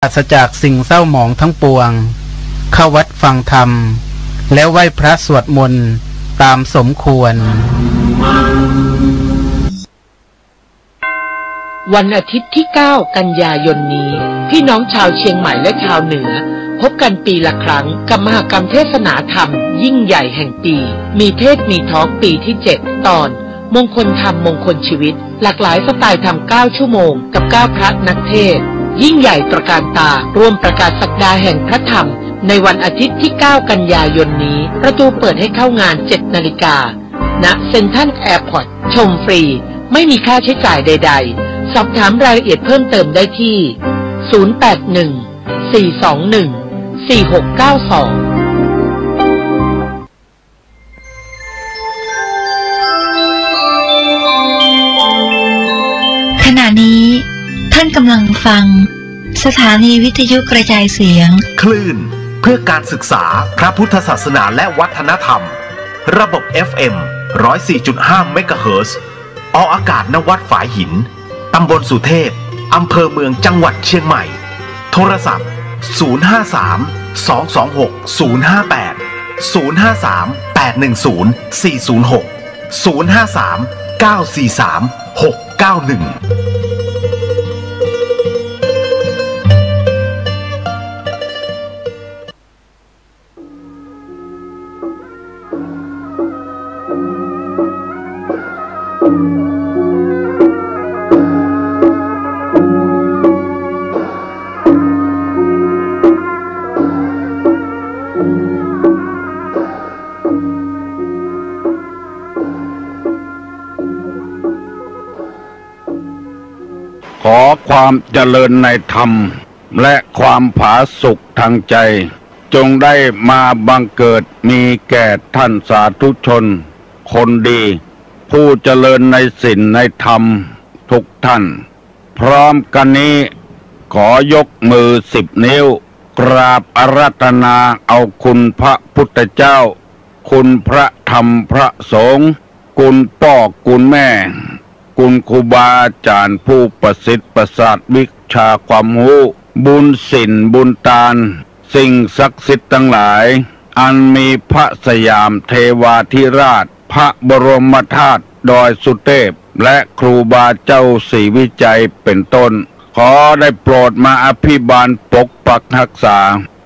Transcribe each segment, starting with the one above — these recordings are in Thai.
ปราศจากสิ่งเศร้าหมองทั้งปวงเข้าวัดฟังธรรมแล้วไหว้พระสวดมนต์ตามสมควรวันอาทิตย์ที่ 9 กันยายนนี้พี่น้องชาวเชียงใหม่และชาวเหนือพบกันปีละครั้งกับมหกรรมเทศนาธรรมยิ่งใหญ่แห่งปีมีเทศมีทอล์กปีที่ 7 ตอนมงคลธรรมมงคลชีวิตหลากหลายสไตล์ธรรม9 ชั่วโมงกับ9พระนักเทศยิ่งใหญ่ตระการตาร่วมประกาศศักดาแห่งพระธรรมในวันอาทิตย์ที่ 9 กันยายนนี้ประตูเปิดให้เข้างาน 7 นาฬิกาณเซ็นทรัลแอร์พอร์ตชมฟรีไม่มีค่าใช้จ่ายใดๆสอบถามรายละเอียดเพิ่มเติมได้ที่ 081 421 4692ขณะนี้ท่านกำลังฟังสถานีวิทยุกระจายเสียงคลื่นเพื่อการศึกษาพระพุทธศาสนาและวัฒนธรรมระบบ FM 104.5 เมกะเฮิรตซ์ออกอากาศณวัดฝายหินตำบลสุเทพอำเภอเมืองจังหวัดเชียงใหม่โทรศัพท์053 226 058 053 810 406 053 943 691ขอความเจริญในธรรมและความผาสุกทางใจจงได้มาบังเกิดมีแก่ท่านสาธุชนคนดีผู้เจริญในศีลในธรรมทุกท่านพร้อมกันนี้ขอยกมือ10 นิ้วกราบอาราธนาเอาคุณพระพุทธเจ้าคุณพระธรรมพระสงฆ์คุณพ่อคุณแม่คุณครูบาอาจารย์ผู้ประสิทธิ์ประสาทวิชาความรู้บุญศีลบุญทานสิ่งศักดิ์สิทธิ์ทั้งหลายอันมีพระสยามเทวาธิราชพระบรมธาตุดอยสุเทพและครูบาเจ้าศรีวิจัยเป็นต้นขอได้โปรดมาอภิบาลปกปักรักษา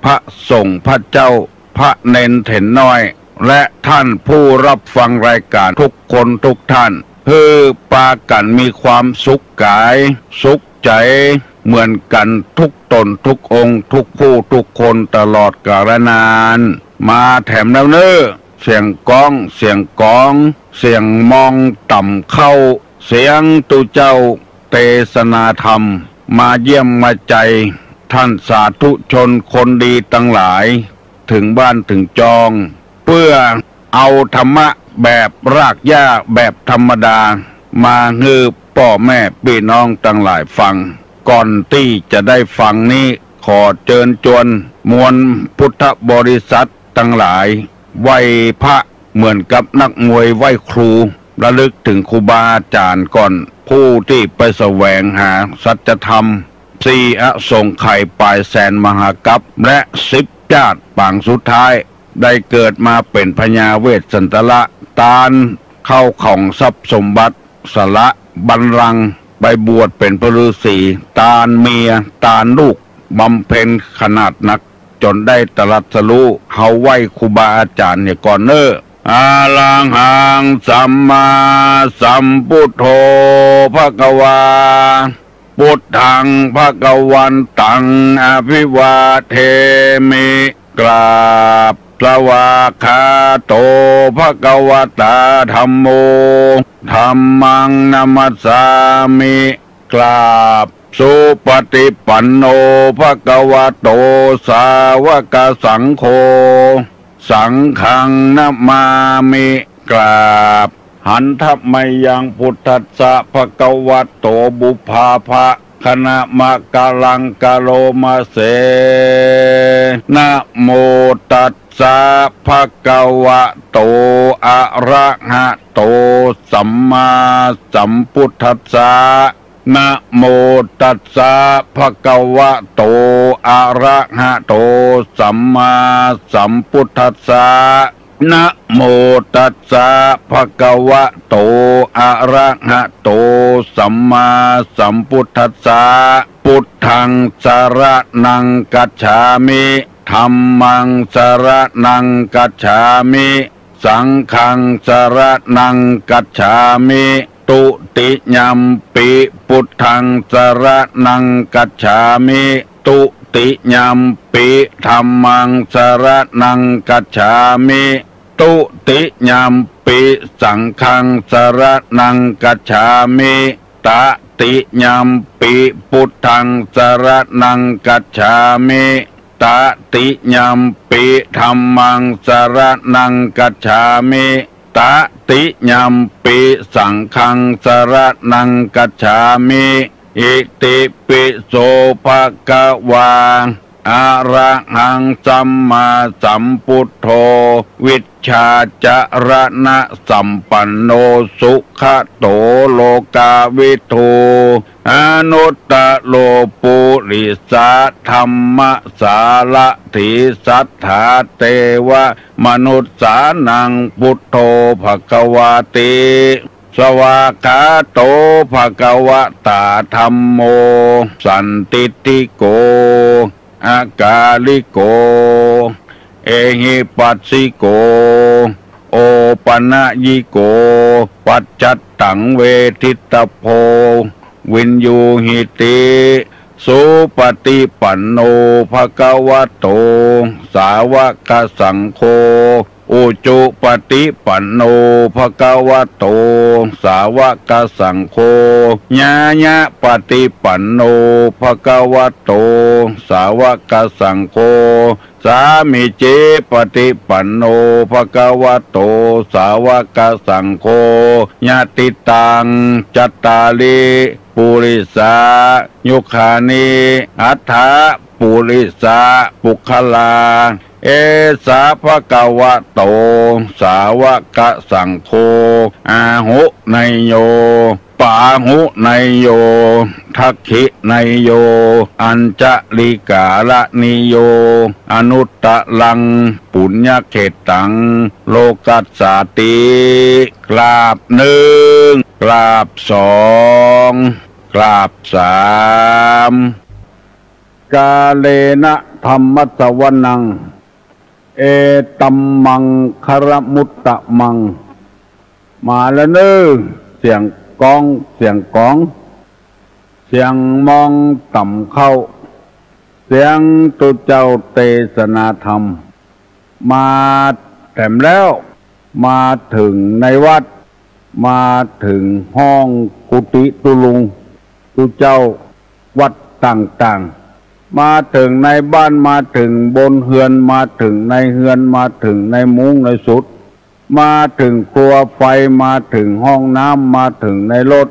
พระสงฆ์พระเจ้าพระเนนเถนน้อยและท่านผู้รับฟังรายการทุกคนทุกท่านเพื่อปากันมีความสุขกายสุขใจเหมือนกันทุกตนทุกองค์ทุกผู้ทุกคนตลอดกาลนานมาแถมแล้วเนอเสียงก้องเสียงกองเสียงมองต่ำเข้าเสียงตุเจ้าเทศนาธรรมมาเยี่ยมมาใจท่านสาธุชนคนดีทั้งหลายถึงบ้านถึงจองเพื่อเอาธรรมะแบบรากหญ้าแบบธรรมดามาฮือพ่อแม่พี่น้องทั้งหลายฟังก่อนที่จะได้ฟังนี้ขอเชิญชวนมวลพุทธบริษัททั้งหลายไหว้พระเหมือนกับนักมวยไหว้ครูระลึกถึงครูบาอาจารย์ก่อนผู้ที่ไปแสวงหาสัจธรรม4 อสงไขยปลายแสนมหากัปและ10 ชาติปางสุดท้ายได้เกิดมาเป็นพญาเวสสันตละตาลเข้าของทรัพย์สมบัติสละบัลลังก์ไปบวชเป็นพระฤาษีตาลเมียตาลลูกบำเพ็ญขนาดหนักจนได้ตรัสรู้เฮาไหว้ครูบาอาจารย์เนี่ยก่อนเนออาลังหังสัมมาสัมพุทโธภควาพุทธังภควันตังอภิวาเทมิกราบสวากขาโตภควตาธัมโมธัมมังนัมสสามิกราบสุปฏิปันโนภควโตสาวกสังโฆสังฆังนะมามิกราบหันทัพไมยังพุทธัสสะภควโตบุพาภะคณะมะกาลังกาโลมาเสนะโมตัสสะภะคะวะโตอะระหะโตสัมมาสัมพุทธัสสะ นะโมตัสสะภะคะวะโตอะระหะโตสัมมาสัมพุทธัสสะนะโมตัสสะภะคะวะโตอะระหะโตสัมมาสัมพุทธัสสะพุทธังสรณังกัจฉามิธัมมังสรณังกัจฉามิสังฆังสรณังกัจฉามิตุติยัมปิพุทธังสรณังกัจฉามิตุติยัมปิธัมมังสรณังกัจฉามิตุติยัมปิสังฆังสรณังกัจฉามิตติยัมปิพุทธังสรณังกัจฉามิตติยัมปิธัมมังสรณังกัจฉามิตติยัมปิสังฆังสรณังกัจฉามิอิติปิโสภะคะวาอะระหังสัมมาสัมพุทโธวิชชาจรณะสัมปันโนสุขโตโลกาวิทูอนุตตโลปุริสาธัมมสารถิสัทธาเทวมนุสสานังพุทโธภควาติสวากขาโตภควตาธัมโมสันติติโกอากาลิโกเอหิปัสสิโกโอปนะยิโกปัจจัตตังเวทิตโพวินยูหิติสุปฏิปันโนภะคะวะโตสาวกสังโฆอุจุปฏิปันโนภะคะวะโตสาวกสังโฆญาญะปฏิปันโนภะคะวะโตสาวกสังโฆสามิเจปฏิปันโนภะคะวะโตสาวกสังโฆญาติตังจัตตาลิปุริสายุคานิอัฏฐะปุริสาปุคลาเอสาภะคะวะโตสาวกสังโฆอาหุไนโยปาหุไนโยทักขิไนโยอัญจลิกาละนิโยอนุตตะลังปุญญเขตังโลกัสสาติกราบหนึ่งกราบสองกราบสามกาเลนะธัมมัสสวนังเอตัมมังคารมุตตะมังมาแล้วเน้อเสียงกองเสียงกองเสียงมองต่ำเข้าเสียงตุเจ้าเทศนาธรรมมาแถมแล้วมาถึงในวัดมาถึงห้องกุฏิตุลุงตุเจ้าวัดต่างๆมาถึงในบ้านมาถึงบนเฮือนมาถึงในเฮือนมาถึงในมุ้งในสุดมาถึงครัวไฟมาถึงห้องน้ำมาถึงในรถ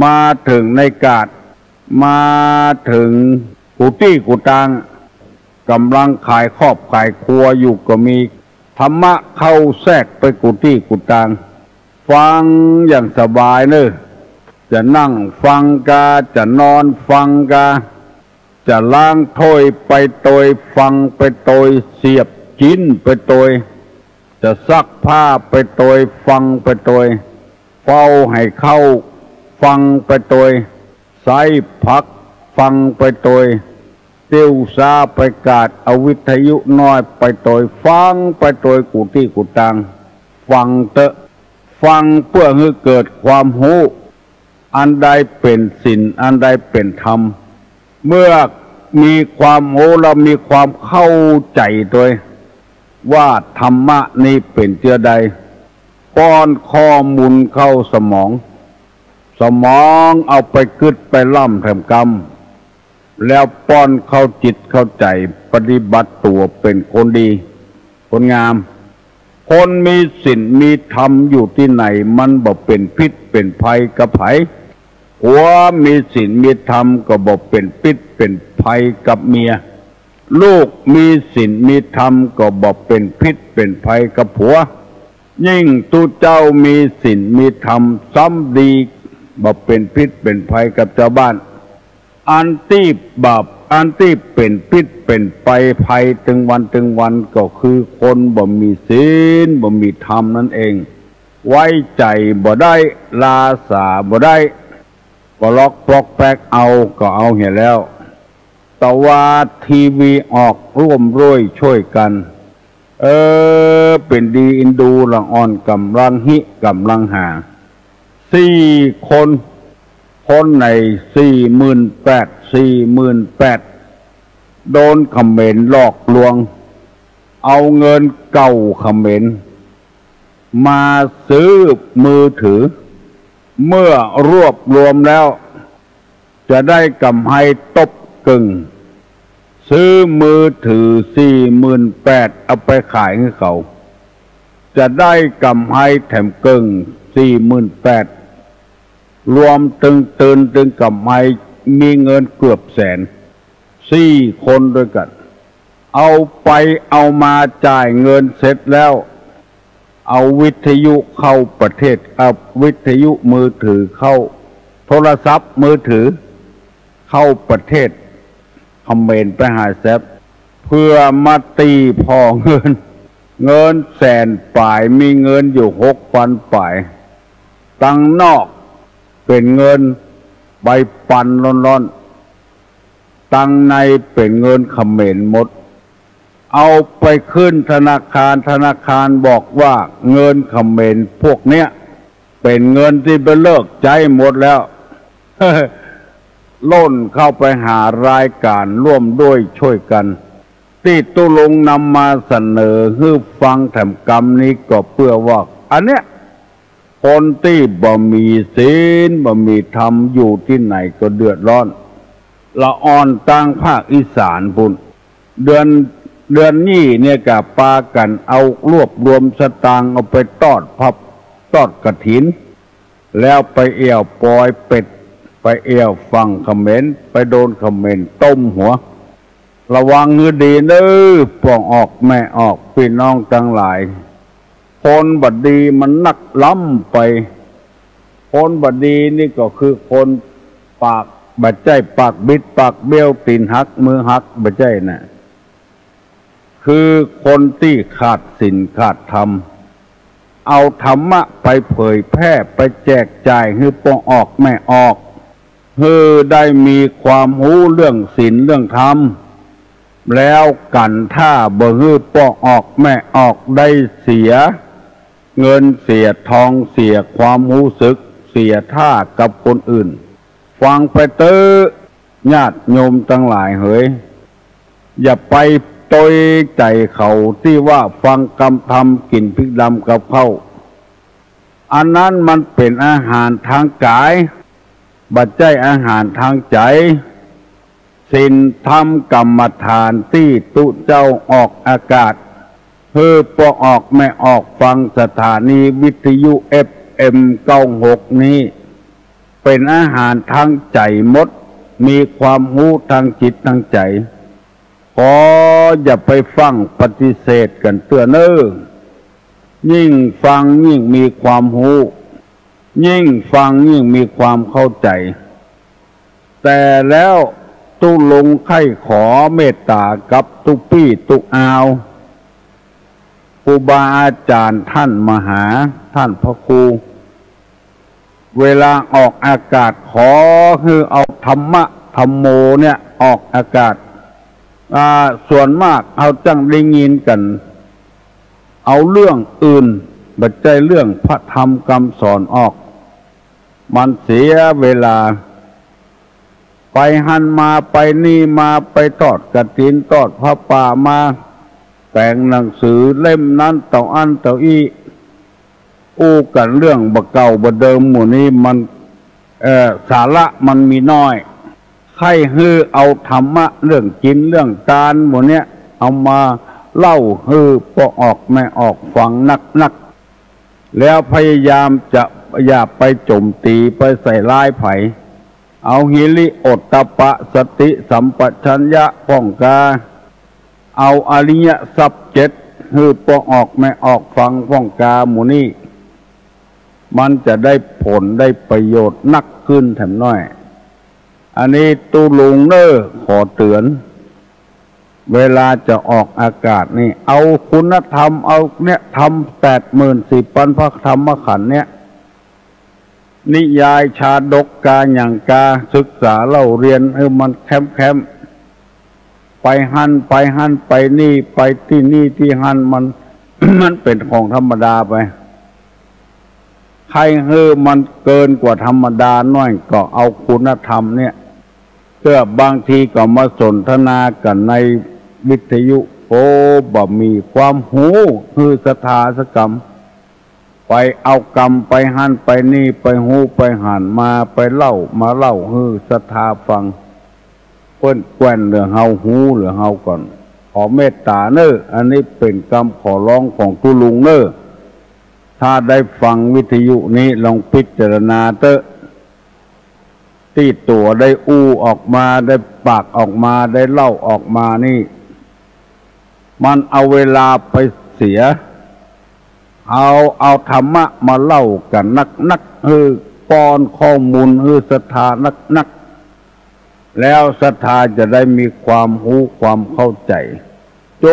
มาถึงในกาดมาถึงกุฏิกุฏังกำลังขายครอบขายครัวอยู่ก็มีธรรมะเข้าแทรกไปกุฏิกุฏังฟังอย่างสบายเนอะจะนั่งฟังกาจะนอนฟังกาจะล้างถ้วยไปโตยฟังไปโตยเสียบจิ้นไปโตยจะซักผ้าไปโตยฟังไปโตยเฝ้าให้เข้าฟังไปโตยใส่พักฟังไปโตยเตี้ยวซาไปกาดเอาวิทยุน้อยไปโตยฟังไปโตยกุฏิกุฏังฟังเตอะฟังเพื่อให้เกิดความรู้อันใดเป็นศีลอันใดเป็นธรรมเมื่อมีความรู้และมีความเข้าใจโดยว่าธรรมะนี้เป็นเจือใดป้อนข้อมูลเข้าสมองเอาไปกึดไปล่ำทำกรรมแล้วป้อนเข้าจิตเข้าใจปฏิบัติตัวเป็นคนดีคนงามคนมีศีลมีธรรมอยู่ที่ไหนมันบ่เป็นพิษเป็นภัยกับไผผัวมีศีลมีธรรมก็บ่เป็นพิษเป็นภัยกับเมียลูกมีศีลมีธรรมก็บ่เป็นพิษเป็นภัยกับผัวยิ่งตุเจ้ามีศีลมีธรรมซ้ำดี บ่เป็นพิษเป็นภัยกับชาวบ้านอันที่บาปอันที่เป็นพิษเป็นภัยถึงวันก็คือคนบ่มีศีลบ่มีธรรมนั่นเองไว้ใจบ่ได้ลาสาบ่ได้ก็ล็อกปลอกแปกเอาก็เอาเห็นแล้วแต่ว่าทีวีออกร่วมร้วยช่วยกันเป็นดีอินดูละอ่อนกำลังหิกำลังหา4 คนใน48,000โดนเขมรหลอกลวงเอาเงินเก่าเขมรมาซื้อมือถือเมื่อรวบรวมแล้วจะได้กำไรตบกึ่งซื้อมือถือ48,000เอาไปขายให้เขาจะได้กำไรแถมกึ่ง48,000รวมตึงกำไรมีเงินเกือบแสน4 คนด้วยกันเอาไปเอามาจ่ายเงินเสร็จแล้วเอาวิทยุเข้าประเทศเอาวิทยุมือถือเข้าโทรศัพท์มือถือเข้าประเทศเขมรไปหาแซบเพื่อมาตีพอเงินแสนป่ายมีเงินอยู่6,000ป่ายตังนอกเป็นเงินใบปันร้อนๆตังในเป็นเงินเขมรหมดเอาไปขึ้นธนาคารบอกว่าเงินเขมรพวกเนี้ยเป็นเงินที่ไปเลิกใช้หมดแล้ว ล้นเข้าไปหารายการร่วมด้วยช่วยกันที่ตุลงนำมาเสนอให้ฟังแถมกรรมนี้ก็เพื่อว่าอันเนี้ยคนที่บ่มีศีลบ่มีธรรมอยู่ที่ไหนก็เดือดร้อนละอ่อนตั้งภาคอีสานพุ่นเดือนนี้เนี่ยกับปากันเอารวบรวมสตางค์เอาไปทอดกฐินแล้วไปเอี่ยวปอยเป็ดไปเอี่ยวฟังเขมรไปโดนเขมรต้มหัวระวังเงือดีเด้อป่องออกแม่ออกพี่น้องทั้งหลายคนบดีมันนักล้ำไปคนบดีนี่ก็คือคนปากบัดใจปากบิดปากเบี้ยวตีนหักมือหักบัดใจน่ะคือคนที่ขาดศีลขาดธรรมเอาธรรมะไปเผยแพร่ไปแจกจ่ายให้ป่องออกแม่ออกให้ได้มีความรู้เรื่องศีลเรื่องธรรมแล้วกันถ้าบ่ฮื้อป่องออกแม่ออกได้เสียเงินเสียทองเสียความรู้สึกเสียท่ากับคนอื่นฟังไปเตอญาติโยมทั้งหลายเฮ้ยอย่าไปตอยใจเขาที่ว่าฟังกรรมธรรมกินพริกดำกับข้าวอันนั้นมันเป็นอาหารทางกายบัดใจอาหารทางใจศีลธรรมกรรมฐานที่ตุเจ้าออกอากาศเพื่อปอออกไม่ออกฟังสถานีวิทยุ FM 96นี้เป็นอาหารทางใจหมดมีความรู้ทางจิตทางใจขออย่าไปฟังปฏิเสธกันเตือนยิ่งฟังยิ่งมีความรู้ยิ่งฟังยิ่งมีความเข้าใจแต่แล้วตุลงไข้ขอเมตตากับตุปี้ตุอาวครูบาอาจารย์ท่านมหาท่านพระครูเวลาออกอากาศขอคือเอาธรรมะธรรมโมเนี่ยออกอากาศส่วนมากเอาจังได้ยินกันเอาเรื่องอื่นบัดใจเรื่องพระธรรมคำสอนออกมันเสียเวลาไปหันมาไปนี่มาไปทอดกฐินทอดพระป่ามาแต่งหนังสือเล่มนั้นต่ออันต่ออีอู้กันเรื่องบะเก่าบะเดิมหมู่นี้มันสาระมันมีน้อยใครฮือเอาธรรมะเรื่องกินเรื่องการหมู่เนี้ยเอามาเล่าฮือพอออกไม่ออกฟังนักแล้วพยายามจะอย่าไปโจมตีไปใส่ร้ายไผเอาหิริโอตตัปปะสติสัมปชัญญะป้องกาเอาอริยสัพ7คือปอออกไม่ออกฟังป้องกาหมู่นี้ มันจะได้ผลได้ประโยชน์นักขึ้นแถมน้อยอันนี้ตูลุงเนอขอเตือนเวลาจะออกอากาศนี่เอาคุณธรรมเอาเนี่ยทำ84,000 พระธรรมขันธ์เนี่ยนิยายชาดกกาอย่างกาศึกษาเล่าเรียนมันแคมไปหันไปนี่ไปที่นี่ที่หันมัน มันเป็นของธรรมดาไปใครมันเกินกว่าธรรมดาน้อยก็เอาคุณธรรมเนี่ยเพื่อบางทีก็มาสนทนากันในวิทยุบ่มีความหูสถาสกรรมไปเอากรรมไปหันไปนี่ไปหูไปหันมาไปเล่ามาเล่าสถาฟังเปิ้นแกว่นเหลือเฮาหูเหลือเฮาก่อนขอเมตตาเนออันนี้เป็นกรรมขอร้องของตุลุงเนอถ้าได้ฟังวิทยุนี้ลองพิจารณาเตอะที่ตัวได้อู้ออกมาได้ปากออกมาได้เล่าออกมานี่มันเอาเวลาไปเสียเอาธรรมะมาเล่ากันนักป้อนข้อมูลศรัทธานักแล้วศรัทธาจะได้มีความรู้ความเข้าใจโด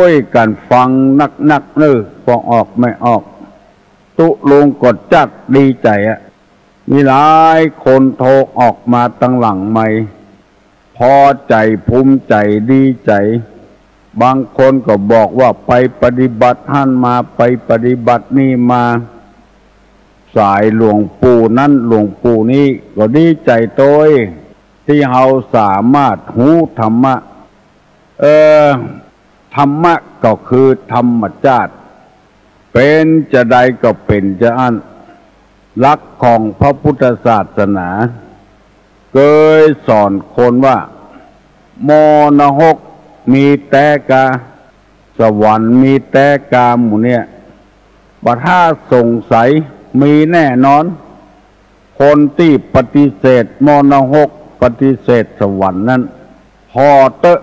ยการฟังนักพอออกไม่ออกตุลงกดจัดดีใจมีหลายคนโทรออกมาตั้งหลังไม่พอใจภูมิใจดีใจบางคนก็บอกว่าไปปฏิบัติท่านมาไปปฏิบัตินี่มาสายหลวงปู่นั่นหลวงปู่นี่ก็ดีใจโตยที่เราสามารถหูธรรมะธรรมะก็คือธรรมชาติเป็นจะใดก็เป็นจะอันหลักของพระพุทธศาสนาเคยสอนคนว่ามนหกมีแต่กาสวรรค์มีแต่กาหมู่เนี่ยบัดถ้าสงสัยมีแน่นอนคนที่ปฏิเสธมนหกปฏิเสธสวรรค์นั้นพอเตอะ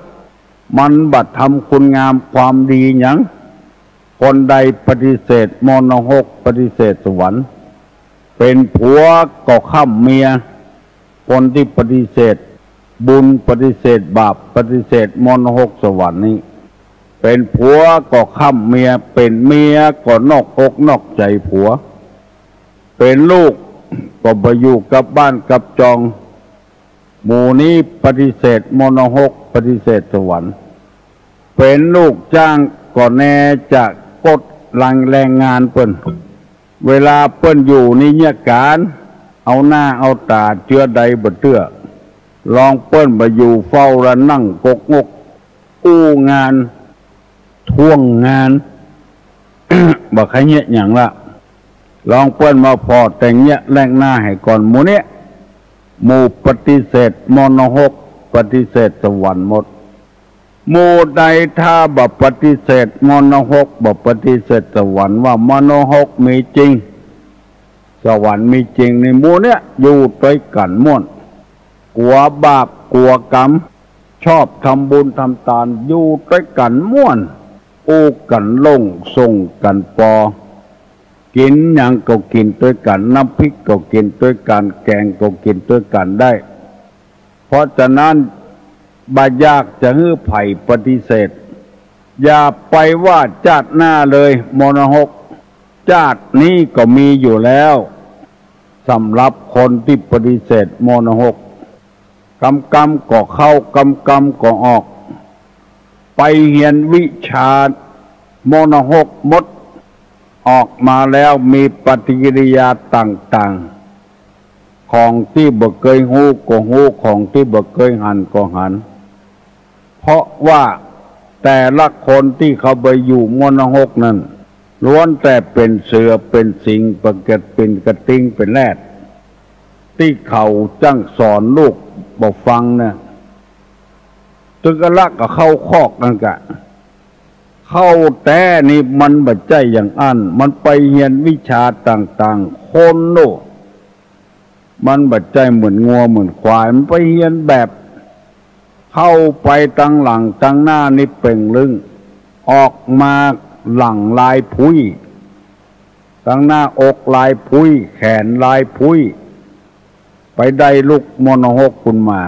มันบัดทำคุณงามความดีหยังคนใดปฏิเสธมนหกปฏิเสธสวรรค์เป็นผัวก็ข้ามเมียคนที่ปฏิเสธบุญปฏิเสธบาปปฏิเสธมนหกสวรรค์นี้เป็นผัวก็ข้ามเมียเป็นเมียก็นอกอกนอกใจผัวเป็นลูกก็ไปอยู่กับบ้านกับจองหมู่นี้ปฏิเสธมนหกปฏิเสธสวรรค์เป็นลูกจ้างก็แน่จะกดลังแรงงานเปิ้นเวลาเปิ้นอยู่นี่เนี่ยการเอาหน้าเอาตาเชื้อใดบ่เตื้อลองเปิ้นมาอยู่เฝ้าระนั่งกกงกอู้งานท่วงงาน บ่ใครเนี่ยอย่างละลองเปิ้นมาพอแต่งเนี่ยแรงหน้าให้ก่อนหมู่เนี้ยหมู่ปฏิเสธมนหกปฏิเสธสวรรค์หมดหมู่ใดถ้าบ่ปฏิเสธมนหกบ่ปฏิเสธสวรรค์ว่ามนหกมีจริงสวรรค์มีจริงในหมู่เนี้ยอยู่ด้วยกันม่วนกลัวบาปกลัวกรรมชอบทำบุญทำทานอยู่ด้วยกันม่วนอู้กันลงส่งกันปอกินหยังก็กินด้วยกันน้ำพริกก็กินด้วยกันแกงก็กินด้วยกันได้เพราะฉะนั้นบ่ยากจะฮื้อไผ่ปฏิเสธอย่าไปว่าชาติหน้าเลยมนหกชาตินี้ก็มีอยู่แล้วสำหรับคนที่ปฏิเสธมนหกกรรมก็เข้ากรรมก็ออกไปเรียนวิชามนหกหมดออกมาแล้วมีปฏิกิริยาต่างๆของที่บ่เคยฮู้ก็ฮู้ของที่บ่เคยหันก็หันเพราะว่าแต่ละคนที่เขาไปอยู่มนหกนั้นล้วนแต่เป็นเสือเป็นสิงเป็นกระเป็นกระทิงเป็นแรดที่เขาจ้างสอนลูกบ่ฟังนะตึกละก็เข้าคอกนั่นกะเข้าแต่นี่มันบัดใจอย่างอันมันไปเรียนวิชาต่างๆคนโน่มันบัดใจเหมือนงัวเหมือนควายมันไปเรียนแบบเข้าไปตั้งหลังตั้งหน้านี่เป่งลึงออกมาหลังลายผุย ตั้งหน้าอกลายพุ้ยแขนลายพุ้ยไปได้ลูกมโนหกคุณมา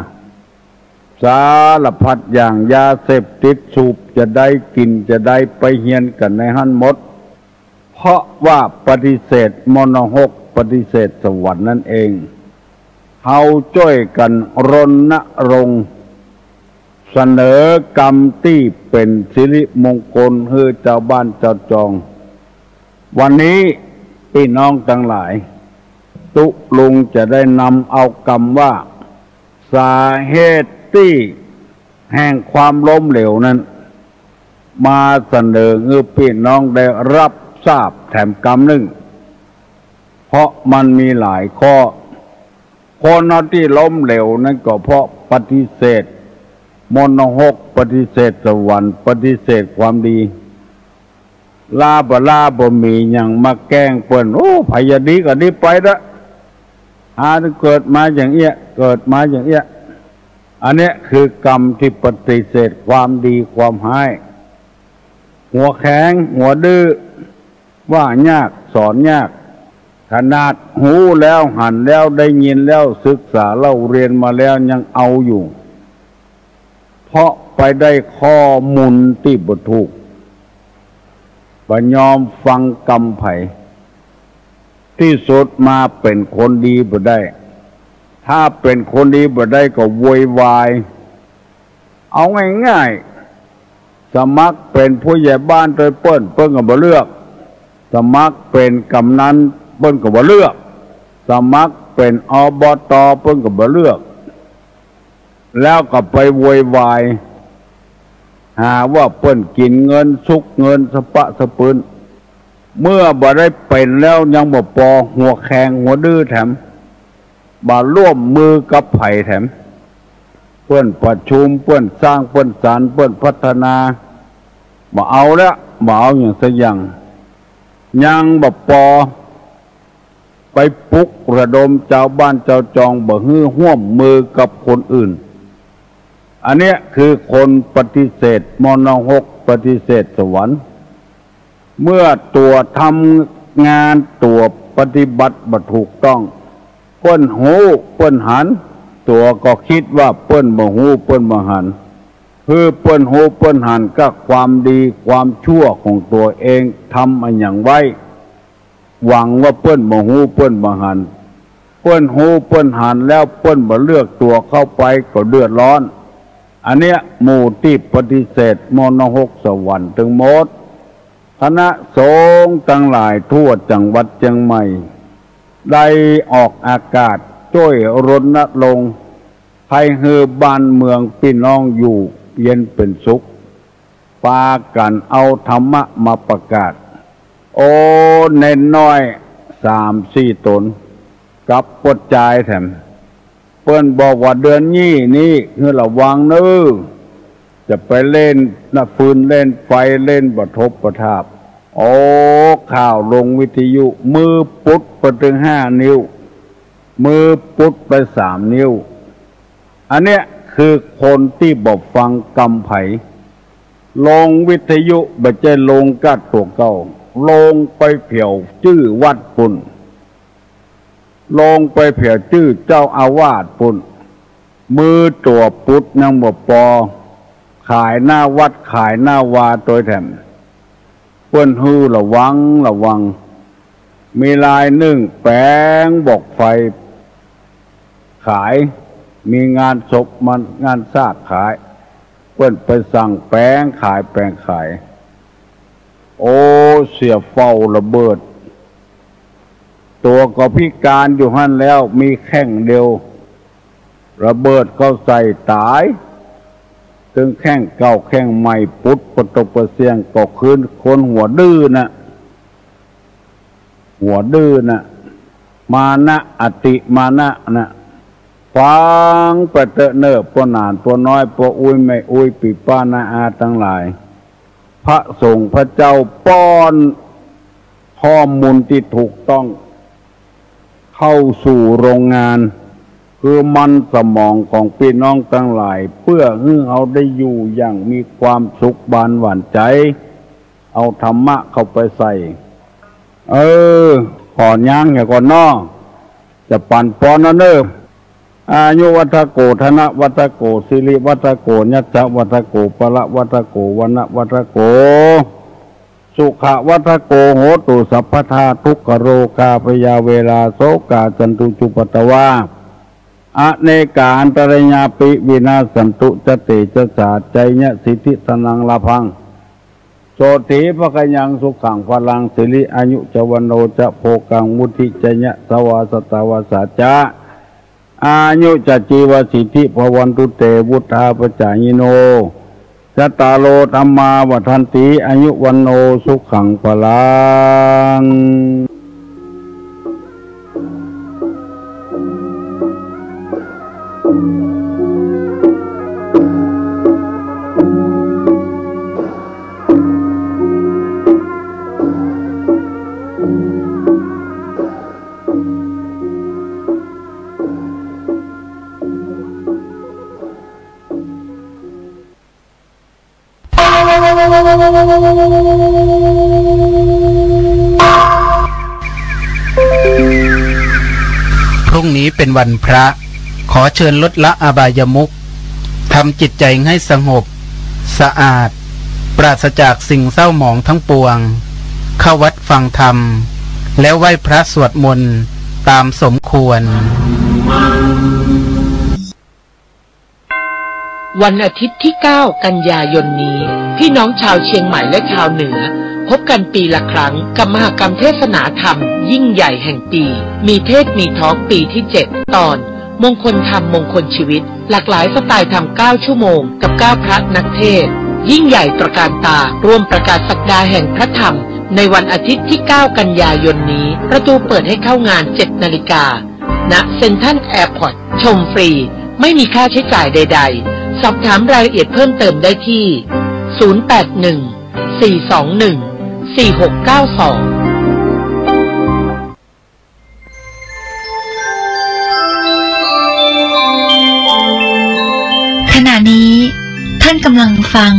สารพัดอย่างยาเสพติดสูบจะได้กินจะได้ไปเฮียนกันในหันหมดเพราะว่าปฏิเสธมโนหกปฏิเสธสวรรค์นั่นเองเฮาช่วยกันรณรงค์เสนอกรรมที่เป็นสิริมงคลให้เจ้าบ้านเจ้าจองวันนี้พี่น้องทั้งหลายตุลุงจะได้นำเอากรรมว่าสาเหตุที่แห่งความล้มเหลวนั้นมาเสนอให้พี่น้องได้รับทราบแถมกรรมหนึ่งเพราะมันมีหลายข้อคนที่ล้มเหลวนั้นก็เพราะปฏิเสธมโนหกปฏิเสธสวรรค์ปฏิเสธความดีลาบ่มีอย่างมาแกล้งเปิ้นโอ้ไผอย่าดีก็ดีไปละเกิดมาอย่างเอี้ยเกิดมาอย่างเอี้ยอันนี้คือกรรมที่ปฏิเสธความดีความให้หัวแข็งหัวดื้อว่ายากสอนยากขนาดหูแล้วหันแล้วได้ยินแล้วศึกษาเล่าเรียนมาแล้วยังเอาอยู่เพราะไปได้ข้อมูลที่บ่ถูกบ่ยอมฟังกรรมไผที่สุดมาเป็นคนดีบ่ได้ถ้าเป็นคนดีบ่ได้ก็โวยวายเอาง่ายๆสมัครเป็นผู้ใหญ่บ้านโดยเปิ้นก็บ่เลือกสมัครเป็นกำนันเปิ้นก็บ่เลือกสมัครเป็นอบตเปิ้นก็บ่เลือกแล้วก็ไปโวยวายหาว่าเปิ้นกินเงินซุกเงินสปะสะปืนเมื่อบ่ได้เป็นแล้วยังบ่พอหัวแข็งหัวดื้อแถมบ่ร่วมมือกับไผแถมเปิ้นประชุมเปิ้นสร้างเปิ้นสรรเปิ้นพัฒนาบ่เอาแล้วบ่เอาอย่างสักอย่างยังบ่พอไปปลุกระดมเจ้าบ้านเจ้าจองบ่ฮื้อร่วมมือกับคนอื่นอันเนี้ยคือคนปฏิเสธมโนหกปฏิเสธสวรรค์เมื่อตัวทำงานตัวปฏิบัติบ่ถูกต้องเปิ้นหูเปิ้นหันตัวก็คิดว่าเปิ้นบ่หูเปิ้นบ่หันคือเปิ้นหูเปิ้นหันก็ความดีความชั่วของตัวเองทำอันอย่างไว้หวังว่าเปิ้นบ่หูเปิ้นบ่หันเปิ้นหูเปิ้นหันแล้วเปิ้นบ่เลือกตัวเข้าไปก็เดือดร้อนอันเนี้ยหมู่ที่ปฏิเสธมโนหกสวรรค์ถึงหมดคณะสงฆ์ทั้งหลายทั่วจังหวัดเชียงใหม่ได้ออกอากาศช่วยรณรงค์ให้บ้านเมืองพี่น้องอยู่เย็นเป็นสุขพากันเอาธรรมะมาประกาศโอ้เน้นน้อย 3-4 ตนกับปดจ่ายแถมเปิ้นบอกว่าเดือนนี้คือระวังเน้อจะไปเล่นฟืนเล่นไฟเล่นบ่ทบประทาบโอ้ข่าวลงวิทยุมือปุดไปถึง5 นิ้วมือปุดไป3 นิ้วอันเนี้ยคือคนที่บ่ฟังกรรมไผลงวิทยุบ่ใช่ลงกัดตัวเก่าลงไปเผี่ยวชื่อวัดปุ่นลงไปเผี่ยวชื่อเจ้าอาวาสปุ่นมือตัวปุดยังบ่พอขายหน้าวัดขายหน้าวาโดยแถมเปิ้นฮือระวังมีลาย1แปลงบอกไฟขายมีงานศพมันงานซากขายเปิ้นไปสั่งแป้งขายแป้งขายโอ้เสียเฝ้าระเบิดตัวก็พิการอยู่หั่นแล้วมีแข้งเดียวระเบิดก็ใส่ตายถึงแข้งเก่าแข้งใหม่ปุดปตกประเสียงก็คืนคนหัวดื้อนะมานะอติมานะนะฟังไปเตอะเนอปนานปน้อยปอุ้ยไม่อุ้ยปีป้านาอาทั้งหลายพระสงฆ์พระเจ้าป้อนข้อมูลที่ถูกต้องเข้าสู่โรงงานคือมันสมองของพี่น้องทั้งหลายเพื่อให้เขาได้อยู่อย่างมีความสุขบานหวานใจเอาธรรมะเข้าไปใส่ ขอย่างอย่าก่อนนอจะปั่นปอนนั่นเด้ออายุวัฏโกธนะวัฏโกสิริวัฏโกญัจจวัฏโกปะละวัฏโกวนะวัฏโกสุขวัฏโกโหตุสัพพทาทุกขโรกาปยาเวลาโสกาจันตุจุปตวาอเนกาอันตรญาปิวินาสันตุจเตจสาใจญะสิทธิสนังลาพังโสติภคยังสุขังพลังสิริอายุจวันโนจะโภกังมุทิจญะสวาสตาวาสาจะอายุจะจีวสิทธิภวันตุเตวุฒาปจายิโนจัตตาโลธรรมาวัฏันติอายุวันโนสุขังพลังพรุ่งนี้เป็นวันพระขอเชิญลดละอบายมุขทำจิตใจให้สงบสะอาดปราศจากสิ่งเศร้าหมองทั้งปวงเข้าวัดฟังธรรมแล้วไหว้พระสวดมนต์ตามสมควรวันอาทิตย์ที่ 9 กันยายนนี้พี่น้องชาวเชียงใหม่และชาวเหนือพบกันปีละครั้งกับมหกรรมเทศนาธรรมยิ่งใหญ่แห่งปีมีเทศมีทอล์กปีที่ 7 ตอนมงคลธรรมมงคลชีวิตหลากหลายสไตล์ธรรม9 ชั่วโมงกับ9พระนักเทศยิ่งใหญ่ตระการตาร่วมประกาศศักดาแห่งพระธรรมในวันอาทิตย์ที่ 9 กันยายนนี้ประตูเปิดให้เข้างาน 7 นาฬิกาณเซ็นทรัลแอร์พอร์ตชมฟรีไม่มีค่าใช้จ่ายใดๆสอบถามรายละเอียดเพิ่มเติมได้ที่ 081-421-4692ขณะนี้ท่านกำลังฟัง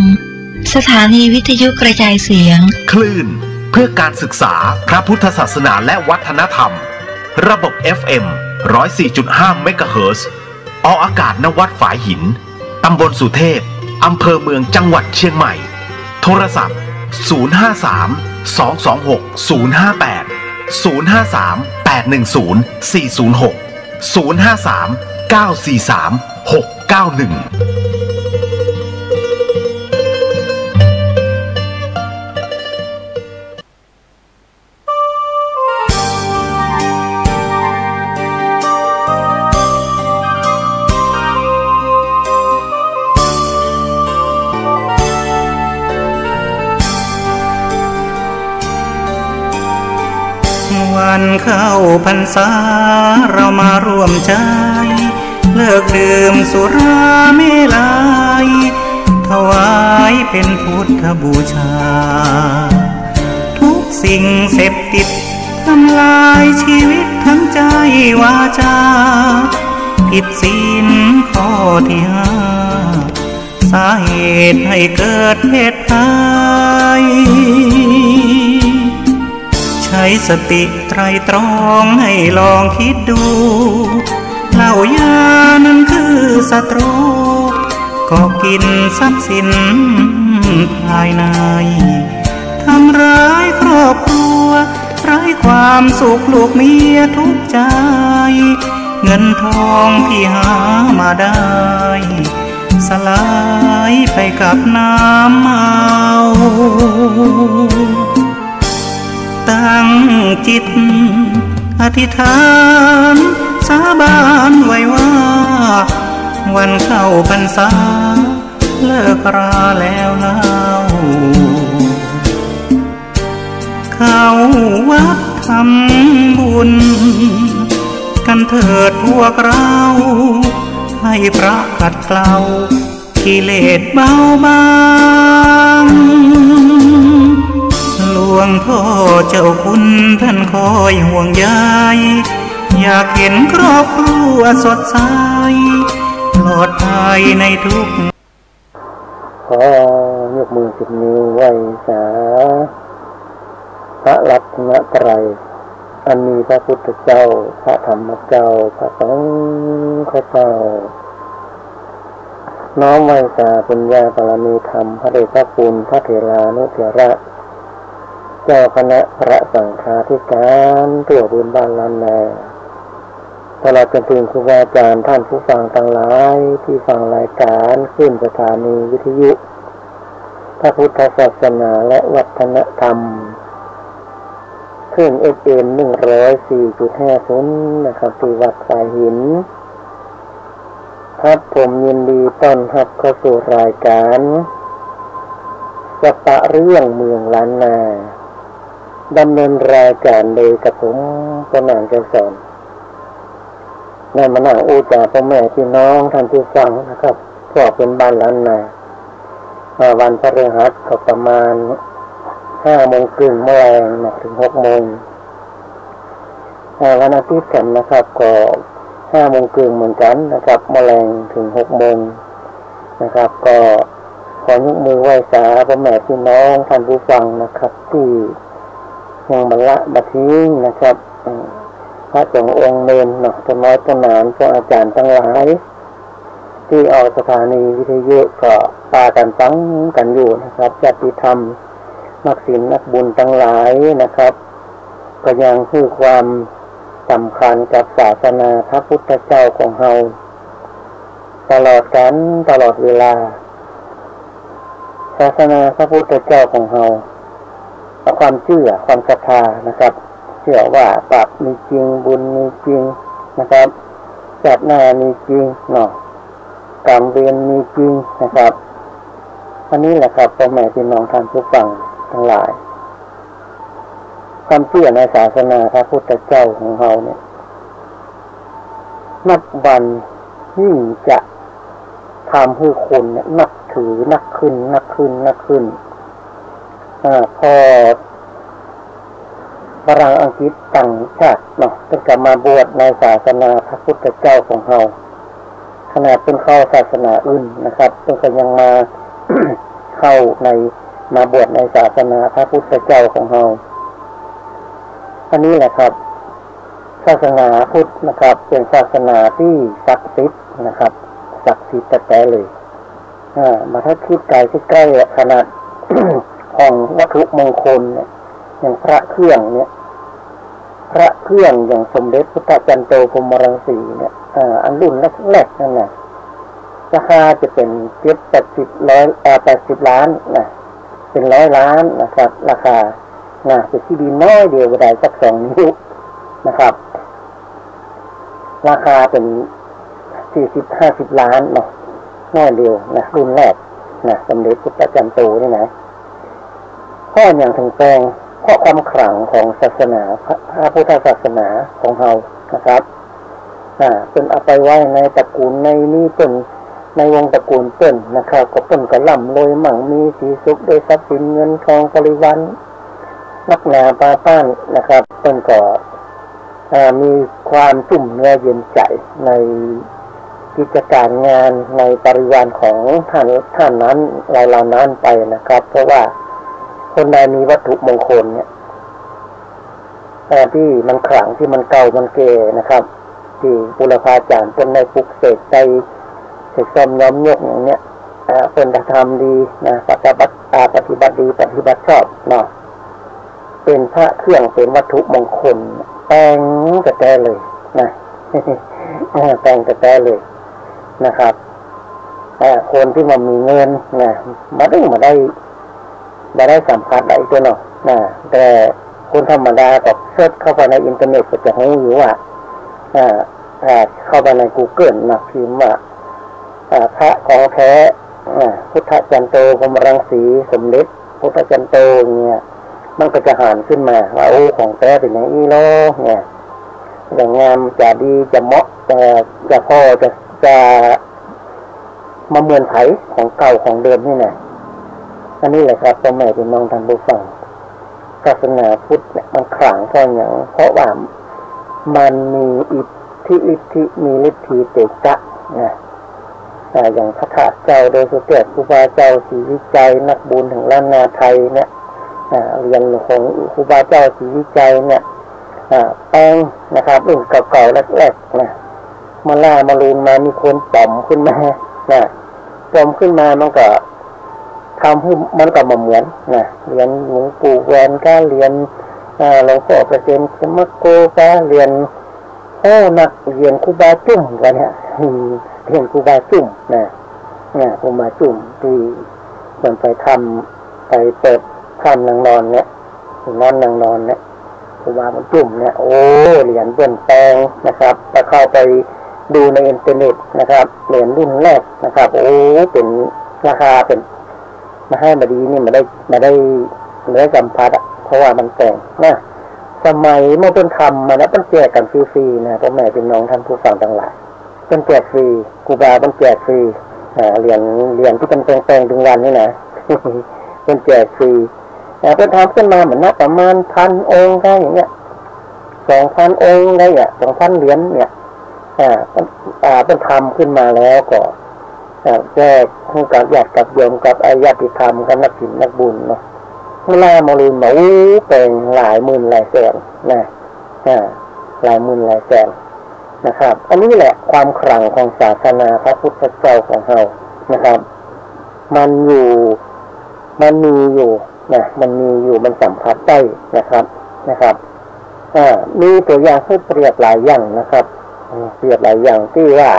สถานีวิทยุกระจายเสียงคลื่นเพื่อการศึกษาพระพุทธศาสนาและวัฒนธรรมระบบ FM 104.5 เมกะเฮิรตซ์ออกอากาศณวัดฝายหินตำบลสุเทพอำเภอเมืองจังหวัดเชียงใหม่โทรศัพท์053-226-058-053-810-406-053-943-691วันเข้าพรรษาเรามาร่วมใจเลิกดื่มสุราเมลัยถวายเป็นพุทธบูชาทุกสิ่งเสพติดทำลายชีวิตทั้งใจวาจาผิดศีลข้อที่5สาเหตุให้เกิดเพศภัยใช้สติไตรตรองให้ลองคิดดูเหล้ายานั้นคือศัตรูก็กินทรัพย์สินภายในทำร้ายครอบครัวไร้ความสุขลูกเมียทุกใจเงินทองที่หามาได้สลายไปกับน้ำเมาตั้งจิตอธิษฐานสาบานไว้ว่าวันเข้าพรรษาเลิกราแล้วเล่าเข้าวัดทำบุญกันเถิดพวกเราให้พระขัดเกลากิเลสเบาบางหลวงพ่อเจ้าคุณท่านคอยห่วงใยอยากเห็นครอบครัวสดใสปลอดภัยในทุกขอยกมือ10 นิ้วไหว้สาธ ระรัตนตรัยอันมีพระพุทธเจ้าพระธรรมเจ้าพระสงฆ์เจ้าน้อมไว้สาปุญญาบารมีธรรมพระเดชพระคุณพระเถรานุเถระเจ้าคณะพระสังฆาธิการทั่วบุญบ้านล้านนาตลอดจนถึงครูบาอาจารย์ท่านผู้ฟังทั้งหลายที่ฟังรายการขึ้นสถานีวิทยุพระพุทธศาสนาและวัฒนธรรมขึ้น FM 104.50 นะครับที่วัดสายหินครับผมยินดีต้อนรับเข้าสู่รายการสปะเรื่องเมืองล้านนาดำเนินรายการโดยกับผมประนานเกษรในมานั่งอูจ่าพ่อแม่พี่น้องท่านผู้ฟังนะครับก็เป็นบ้านล้านนาวันพฤหัสก็ประมาณ5 โมงครึ่งเมื่อถึง6 โมงวันอาทิตย์กันนะครับก็5 โมงครึ่งเหมือนกันนะครับเมื่อถึง6 โมงนะครับก็ขอยกมือไหว้สาพ่อแม่พี่น้องท่านผู้ฟังนะครับที่ยังบรรละบัดทิ้งนะครับพระสงฆ์องค์เนรเนาะต้นน้อยต้นหนานพวกอาจารย์ทั้งหลายที่ออกสถานีวิทยุก็พากันฟังกันอยู่นะครับญาติธรรมนักศีลนักบุญทั้งหลายนะครับก็ยังให้ความสำคัญกับศาสนาพระพุทธเจ้าของเราตลอดเวลาศาสนาพระพุทธเจ้าของเราความเชื่อความศรัทธานะครับเชื่อว่าบาปมีจริงบุญมีจริงนะครับชาติหน้ามีจริงเนาะกรรมเวรมีจริงนะครับอันนี้แหละครับพ่อแม่พี่น้องท่านผู้ฟังทั้งหลายความเชื่อในศาสนาพระพุทธเจ้าของเราเนี่ยนับวันยิ่งจะทำให้คนเนี่ยนับถือนักขึ้นพอฝรั่งอังกฤษต่างชาติเนาะต้องกลับมาบวชในศาสนาพระพุทธเจ้าของเราขนาดเป็นเข้าศาสนาอื่นนะครับต้องก็ยังมา เข้าในมาบวชในศาสนาพระพุทธเจ้าของเราอันนี้แหละครับศาสนาพุทธนะครับเป็นศาสนาที่ศักดิ์สิทธิ์นะครับศักดิ์สิทธิ์แต่เลยมาถ้าคิดไกลใกล้ขนาด ของวัตถุมงคลเนี่ยอย่างพระเครื่องเนี่ยพระเครื่องอย่างสมเด็จพุทธจันโตพรหมรังสีเนี่ยอันรุ่นแรกนั่นน่ะราคาจะเป็น80 ล้านนะเป็น100 ล้านนะครับราคาเป็นที่ดินน้อยเดียวได้สัก2 นิ้วนะครับราคาเป็น40-50 ล้านเนาะน้อยเดียวนะรุ่นแรกนะสมเด็จพุทธจันโตนี่นะเพราะอย่างถึงแปลงเพราะความขลังของศาสนาพระพุทธศาสนาของเรานะครับเป็นเอาไปไว้ในตระกูลในนี้เป็นในวงตระกูลเป็นนะครับก็เป็นกระล่ำรวยมั่งมีสีสุขด้วยทรัพย์สินเงินทองบริวารนักหนาปาป้านนะครับเป็นก็มีความจุ่มเนื้อเย็นใจในกิจการงานในบริวารของท่านนั้นเหล่านั้นไปนะครับเพราะว่าคนใดมีวัตถุมงคลเนี่ยที่มันขลังที่มันเก่ามันเก๋นะครับที่บุรพาจารย์เป็นในปลุกเสกใจเสกซ้อมย้อมยกอย่างเนี้ยเป็นธรรมดีนะปฏิบัติดีปฏิบัติชอบเนาะเป็นพระเครื่องเป็นวัตถุมงคลแต่งแต่เลยนะแต่งแต่เลยนะครับคนที่มันมีเงินนะมาได้สัมผัสได้ตัวเนาะแต่คนธรรมดาก็เสิร์ชเข้าไปในอินเทอร์เน็ตก็จะรู้อยู่ว่าเข้าไปใน Google นะพิมพ์ว่าพระของแท้พุทธจันโตพรหมรังสีสมเด็จพุทธจันโตเนี่ยมันก็จะหันขึ้นมาว่าโอ้ของแท้เป็นอย่างนี้เนาะเนี่ยอย่างงามจะดีจะเหมาะจะพอจะมาเหมือนไผของเก่าของเดิมนี่นะอันนี้แหละครับพ่อแม่พี่น้องท่านผู้ฟังศาสนาพุทธเนี่ยมันขลังเพราะอย่างเพราะว่ามันมีอิทธิมีฤทธิเตชะนะอย่างพระธาตุเจ้าโดยสุเทพครูบาเจ้าศรีวิจัยนักบุญถึงล้านนาไทยเนี่ย เรียนของครูบาเจ้าศรีวิจัยเนี่ยแป้งนะครับรุ่นเก่าๆแรกๆนะมาล่ามาลูนมามีคนปลอมขึ้นมานะปลอมขึ้นมามันก็ทำให้มันก็มาเหมือนนะเรียนหลวงปู่แหวนก็เรียนหลวงพ่อประเจนสมโกก็เรียนนักเรียนครูบาจุ่มกันเนี่ยเรียนครูบาจุ่มนะครูบาจุ่มที่มันไปทำไปเปิดถ้ำนางนอนเนี่ยนั่นนางนอนเนี่ยครูบาจุ่มเนี่ยเหรียญเปลี่ยนแปลงนะครับถ้าเข้าไปดูในอินเทอร์เน็ตนะครับเหรียญรุ่นแรกนะครับเป็นราคาเป็นมาให้มาดีนี่มาได้สัมผัสเพราะว่ามันแต่งนะสมัยเมื่อเป็นทำมาแล้วเป็นแจกกันฟรีๆนะพ่อแม่พี่น้องท่านผู้ฟังทั้งหลายเป็นแจกฟรีครูบาเป็นแจกฟรีเหรียญที่เป็นแปลงๆถึงวันนี่นะเป็นแจกฟรีเป็นทำขึ้นมาเหมือนนับประมาณ1,000 องค์ได้อย่างเงี้ย2,000 องค์ได้อ่ะ2,000 เหรียญเนี่ยเป็นทำขึ้นมาแล้วก็แจกให้กับญาติกับโยมกับญาติธรรมกับนักศิลป์นักบุญเนาะเวลามาลืนมาเป็นหลายหมื่นหลายแสนนะหลายหมื่นหลายแสนนะครับอันนี้แหละความขลังของศาสนาพระพุทธเจ้าของเรานะครับมันมีอยู่มันสัมผัสได้นะครับมีตัวอย่างให้เปรียบหลายอย่างนะครับเปรียบหลายอย่างที่ว่า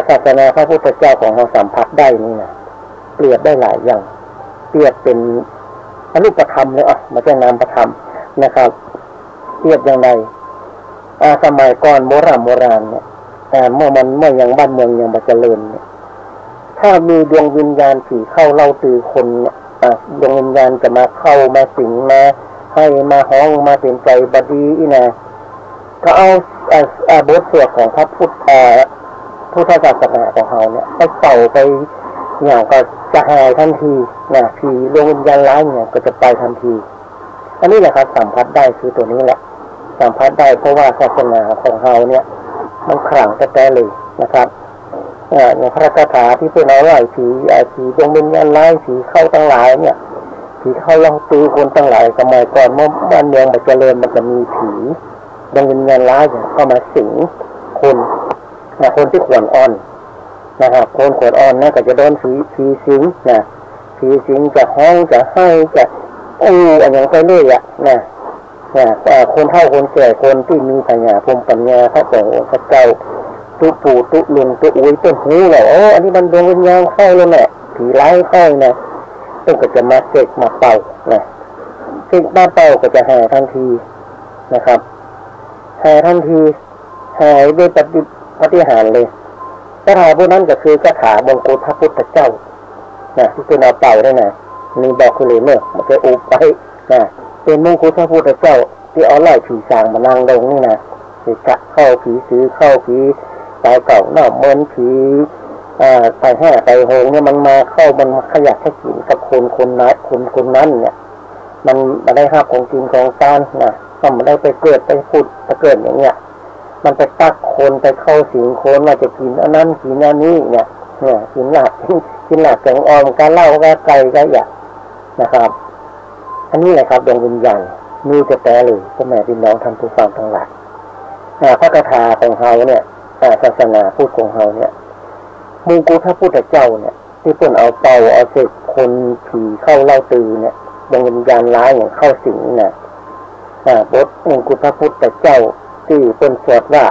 ศาสนาพระพุทธเจ้าของเราสัมผัสได้นี่นะเปรียบได้หลายอย่างเปรียบเป็นอรูปธรรมเลยไม่ใช่นามธรรมนะครับเปรียบอย่างไรสมัยก่อนโบราณเนี่ยเมื่อยังบ้านเมืองยังไม่เจริญเนี่ยถ้ามีดวงวิญญาณผีเข้าเล่าตือคนดวงวิญญาณจะมาเข้ามาสิงมาให้มาห้องมาเป็นใจบดีนะก็เอาบทสวดของพระพุทธศาสนาของเขาเนี่ยไปเป่าไปอย่างก็จะหายทันทีนะผีดวงวิญญาณร้ายเนี่ยก็จะไปทันทีอันนี้แหละครับสัมผัสได้คือตัวนี้แหละสัมผัสได้เพราะว่าศาสนาของเขาเนี่ยมันขลังแต่เลยนะครับอย่างพระคาถาที่เป็นเอาไล่ผีดวงวิญญาณร้ายผีเข้าทั้งหลายเนี่ยผีเข้าล่องตีคนทั้งหลายสมัยก่อนเมื่อบ้านเมืองมันเจริญมันจะมีผีดวงวิญญาณร้ายเนี่ยเข้ามาสิงคนที่ขวนอ่อนนะครับคนขวนอ่อนเนี่ยก็จะโดนผีสิงนะผีสิงจะห้องจะให้จะอันอย่างไปเรื่อยนะคนเฒ่าคนแก่คนที่มีปัญญาภูมิปัญญาพระเจ้าตุปู่ตุลุงตุอุ้ยต้นหูเราอันนี้มันดวงวิญญาณเข้าแล้วแหละผีร้ายเข้านะต้องก็จะมาเสกมาเป่านะเสกมาเป่าก็จะหายทันทีนะครับหายทันทีหายด้วยปฏิหารเลยคาถาพวกนั้นก็คือคาถามงกุฎพระพุทธเจ้านะที่เป็นเอาเป่าได้นะนี่บอกคือเลยเมื่อมันจะอุบไปนะเป็นมงกุฎพระพุทธเจ้าที่เอาไล่ผีสางมานั่งลงนี่นะผีกะเข้าผีซื้อเข้าผีตายเก่าหน้าเมินผีตายห้าตายโหงเนี่ยมันมาเข้ามันขยักขยินกับคนนั้นเนี่ยมันมาได้ห้าของกินของซานนะก็มันได้ไปเกิดไปพูดไปเกิดอย่างเงี้ยมันไปตักคนไปเข้าสิงคนว่าจะกินอันนั้นกินอันนี้เนี่ยกินหลักแกงอ่อมกะเหล้ากะไก่กะหยานะครับอันนี้แหละครับดวงวิญญาณมีแต่เลยพ่อแม่พี่น้องท่านผู้ฟังทั้งหลายพระคาถาของเขาเนี่ยศาสนาพูดของเขาเนี่ยมงกุฎพระพุทธเจ้าเนี่ยที่เพิ่นเอาเป่าเอาเสกคนผีเข้าเล่าตือเนี่ยดวงวิญญาณร้ายอย่างเข้าสิงเนี่ยบทมงกุฎพระพุทธเจ้าที่เป็นสวดว่า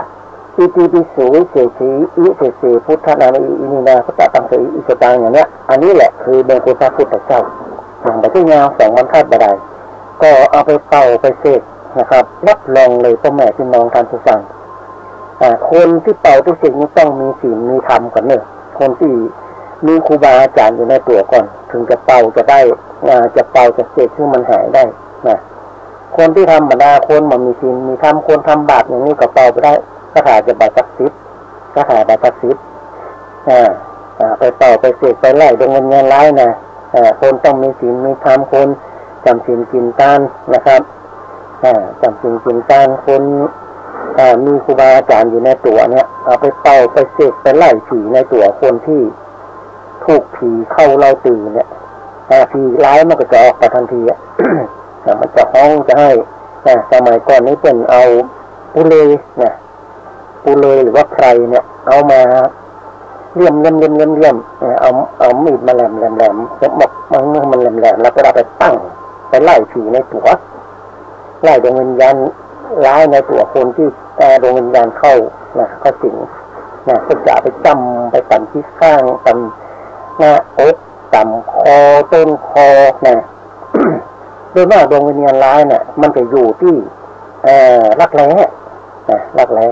อิติปิโสวิเศษีอิเศษีพุทธนามิอินินาพระตังเสอิสตังอย่างเนี้ยอันนี้แหละคือมงกุฎพระพุทธเจ้าอย่างแบบที่ยาว2 บรรทัดบดายก็เอาไปเป่าไปเสกนะครับรับรองเลยพ่อแม่พี่น้องท่านผู้ฟังคนที่เป่าทุกสิ่งนี้ต้องมีศีลมีธรรมก่อนเนี่ยคนที่มีครูบาอาจารย์อยู่ในตัวก่อนถึงจะเป่าจะได้จะเป่าจะเสกซึ่งมันหายได้นะคนที่ธรรมดาคนมันมีศีลมีธรรมคนทำบาปอย่างนี้ก็เป่าไปได้คาถาจะบาศักดิ์สิทธิ์คาถาบาศักดิ์สิทธิ์ไปเป่าไปเสกไปไล่ดวงวิญญาณร้ายนะคนต้องมีศีลมีธรรมคนจำศีลกินทานนะครับจำศีลกินทานคนมีครูบาอาจารย์อยู่ในตัวเนี่ยเอาไปเป่าไปเสกไปไล่ผีในตัวคนที่ถูกผีเข้าเล่าตื่นเนี่ยผีร้ายมันก็จะออกไปทันที มันจะห้องจะให้สมัยก่อนนี้เป็นเอาปูเลยปูเลยหรือว่าไพรเนี่ยเอามาเลี่ยมเอามีดมาแหลมบอกมันแหลมแล้วก็เอาไปตั้งไปไล่ผีในตัวไล่ดวงวิญญาณร้ายในตัวคนที่ดวงวิญญาณเข้าเข้าสิงก็จะไปจำไปปั่นที่ข้างตำหน้าอกต่ำคอต้นคอโดยมากดวงวิญญาณร้ายเนี่ยมันจะอยู่ที่รักแร้รักแร้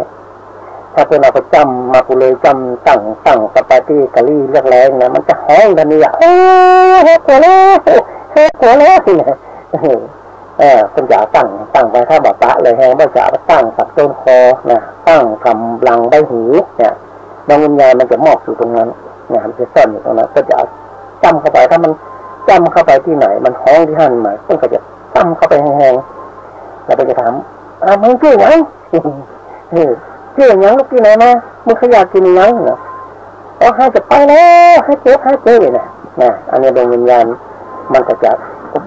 ถ้าเป็นเอาไปจำมากูเลยจำตั้งสปาตี้กะลี่รักแร้เนี่ยมันจะห้องทันทีเฮ็ดหัวแล้วคนจะตั้งไปถ้าบาปะเลยแห้งบ่จะตั้งสับต้นคอตั้งทำรังใบหูเนี่ยดวงวิญญาณมันจะมอบอยู่ตรงนั้นมันจะซ่อนอยู่ตรงนั้นก็จะจำเข้าไปถ้ามันจำเข้าไปที่ไหนมันห้องที่ท่านหมายต้องก็จะจำเข้าไปแห้งๆแล้วก็จะถามมึงชื่อยังชื่อยังลูกที่ไหนมามึงขยันกินยังให้จะไปแล้วให้เจ๊นะอันนี้ดวงวิญญาณมันก็จะ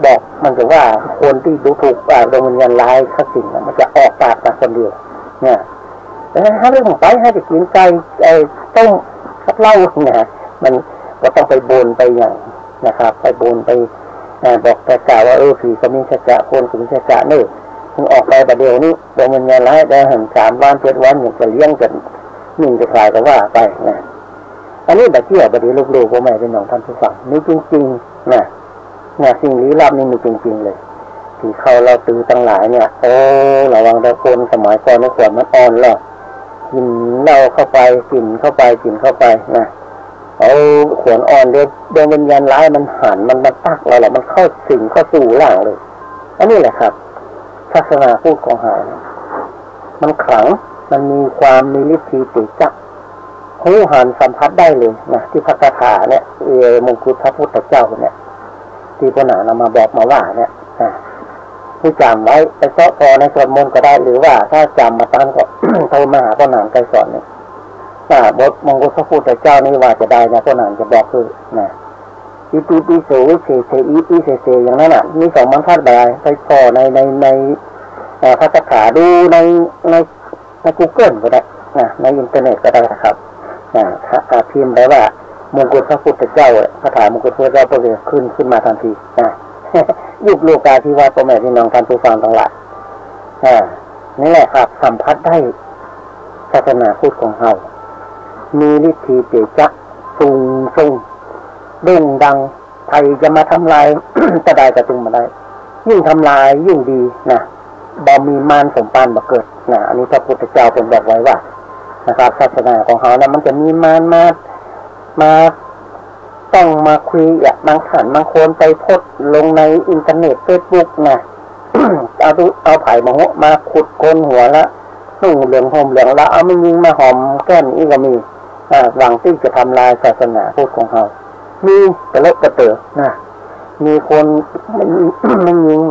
บอกมันจะว่าคนที่ดูถูกดวงวิญญาณร้ายข้าสิ่งมันจะออกปากแต่คนเดียวถ้าเรื่องไปให้จะกินไก่ต้มกับเหล้ามันก็ต้องไปบนไปอย่างนะครับไปบนไปบอกแต่กล่าวว่าผีก็มีสัจจะคนก็มีสัจจะนี่มึงออกไปประเดี๋ยวนี้ดวงวิญญาณร้ายได้หัน3 วัน 7 วันอย่างจะเลี้ยงจะนิ่งจะคลายก็ว่าไปอันนี้แบบเที่ยวประเดี๋ยวลูกๆพ่อแม่เป็นน้องท่านผู้ฟังนี่จริงๆสิ่งลี้ลับนี่มีจริงๆเลยที่เขาเราตื่นทั้งหลายเนี่ยระวังตะคนสมัยก่อนในขวดมันอ่อนหรอกกินเหล้าเข้าไปกินเข้าไปเอาขวดอ่อนเดี๋ยวดวงวิญญาณร้ายมันหันมันตักเราแหละมันเข้าสิงเข้าสู่ร่างเลยอันนี้แหละครับศาสนาพูดของหายมันขลังมันมีความมีฤทธิ์ติจักหูหันสัมผัสได้เลยที่พระคาถาเนี่ยมงกุฎพระพุทธเจ้าเนี่ยที่พระหนามาบอกมาว่าเนี่ยผู้จำไว้ไปเจาะคอในสวดมนต์ก็ได้หรือว่าถ้าจำมาตั้งก็ โทรมาหาพระหนาไกรสอนเนี่ยบทมงกุฎพระพุทธเจ้านี่ว่าจะได้นะพระหนาจะบอกคืออิติปิโสเสอิติเสอย่างนั้นมี2 บรรทัดบายไปพอในพระคาถาดูใน Google ก็ได้ในอินเทอร์เน็ตก็ได้ครับพิมพ์ไปว่ามงกุฎพระพุทธเจ้าคาถามงกุฎพระพุทธเจ้าก็จะขึ้นมาทันทียุคโลกาที่ว่าพ่อแม่พี่น้องท่านผู้ฟังทั้งหลายนี่แหละครับสัมผัสได้ศาสนาพุทธของเรามีฤทธิ์เตจักสูงโด่งดังใครจะมาทำลาย จะได้กระตุ้งมาได้ยิ่งทำลายยิ่งดีบ่มีมารสมปานบ่เกิดอันนี้พระพุทธเจ้าเป็นบอกไว้ว่านะครับศาสนาของเขามันจะมีมารมาต้องมาคุยบางท่านบางคนไปโพสต์ลงในอินเทอร์เน็ต Facebook เอาไผ่มาขุดโกนหัวละนุ่งเหลืองห่มเหลืองละเอาไม่ยิงมาหอมแก้มอีกก็มีหวังที่จะทำลายศาสนาพุทธของเขามีกระเลิกกระเต๋อมีคนไม่ยิง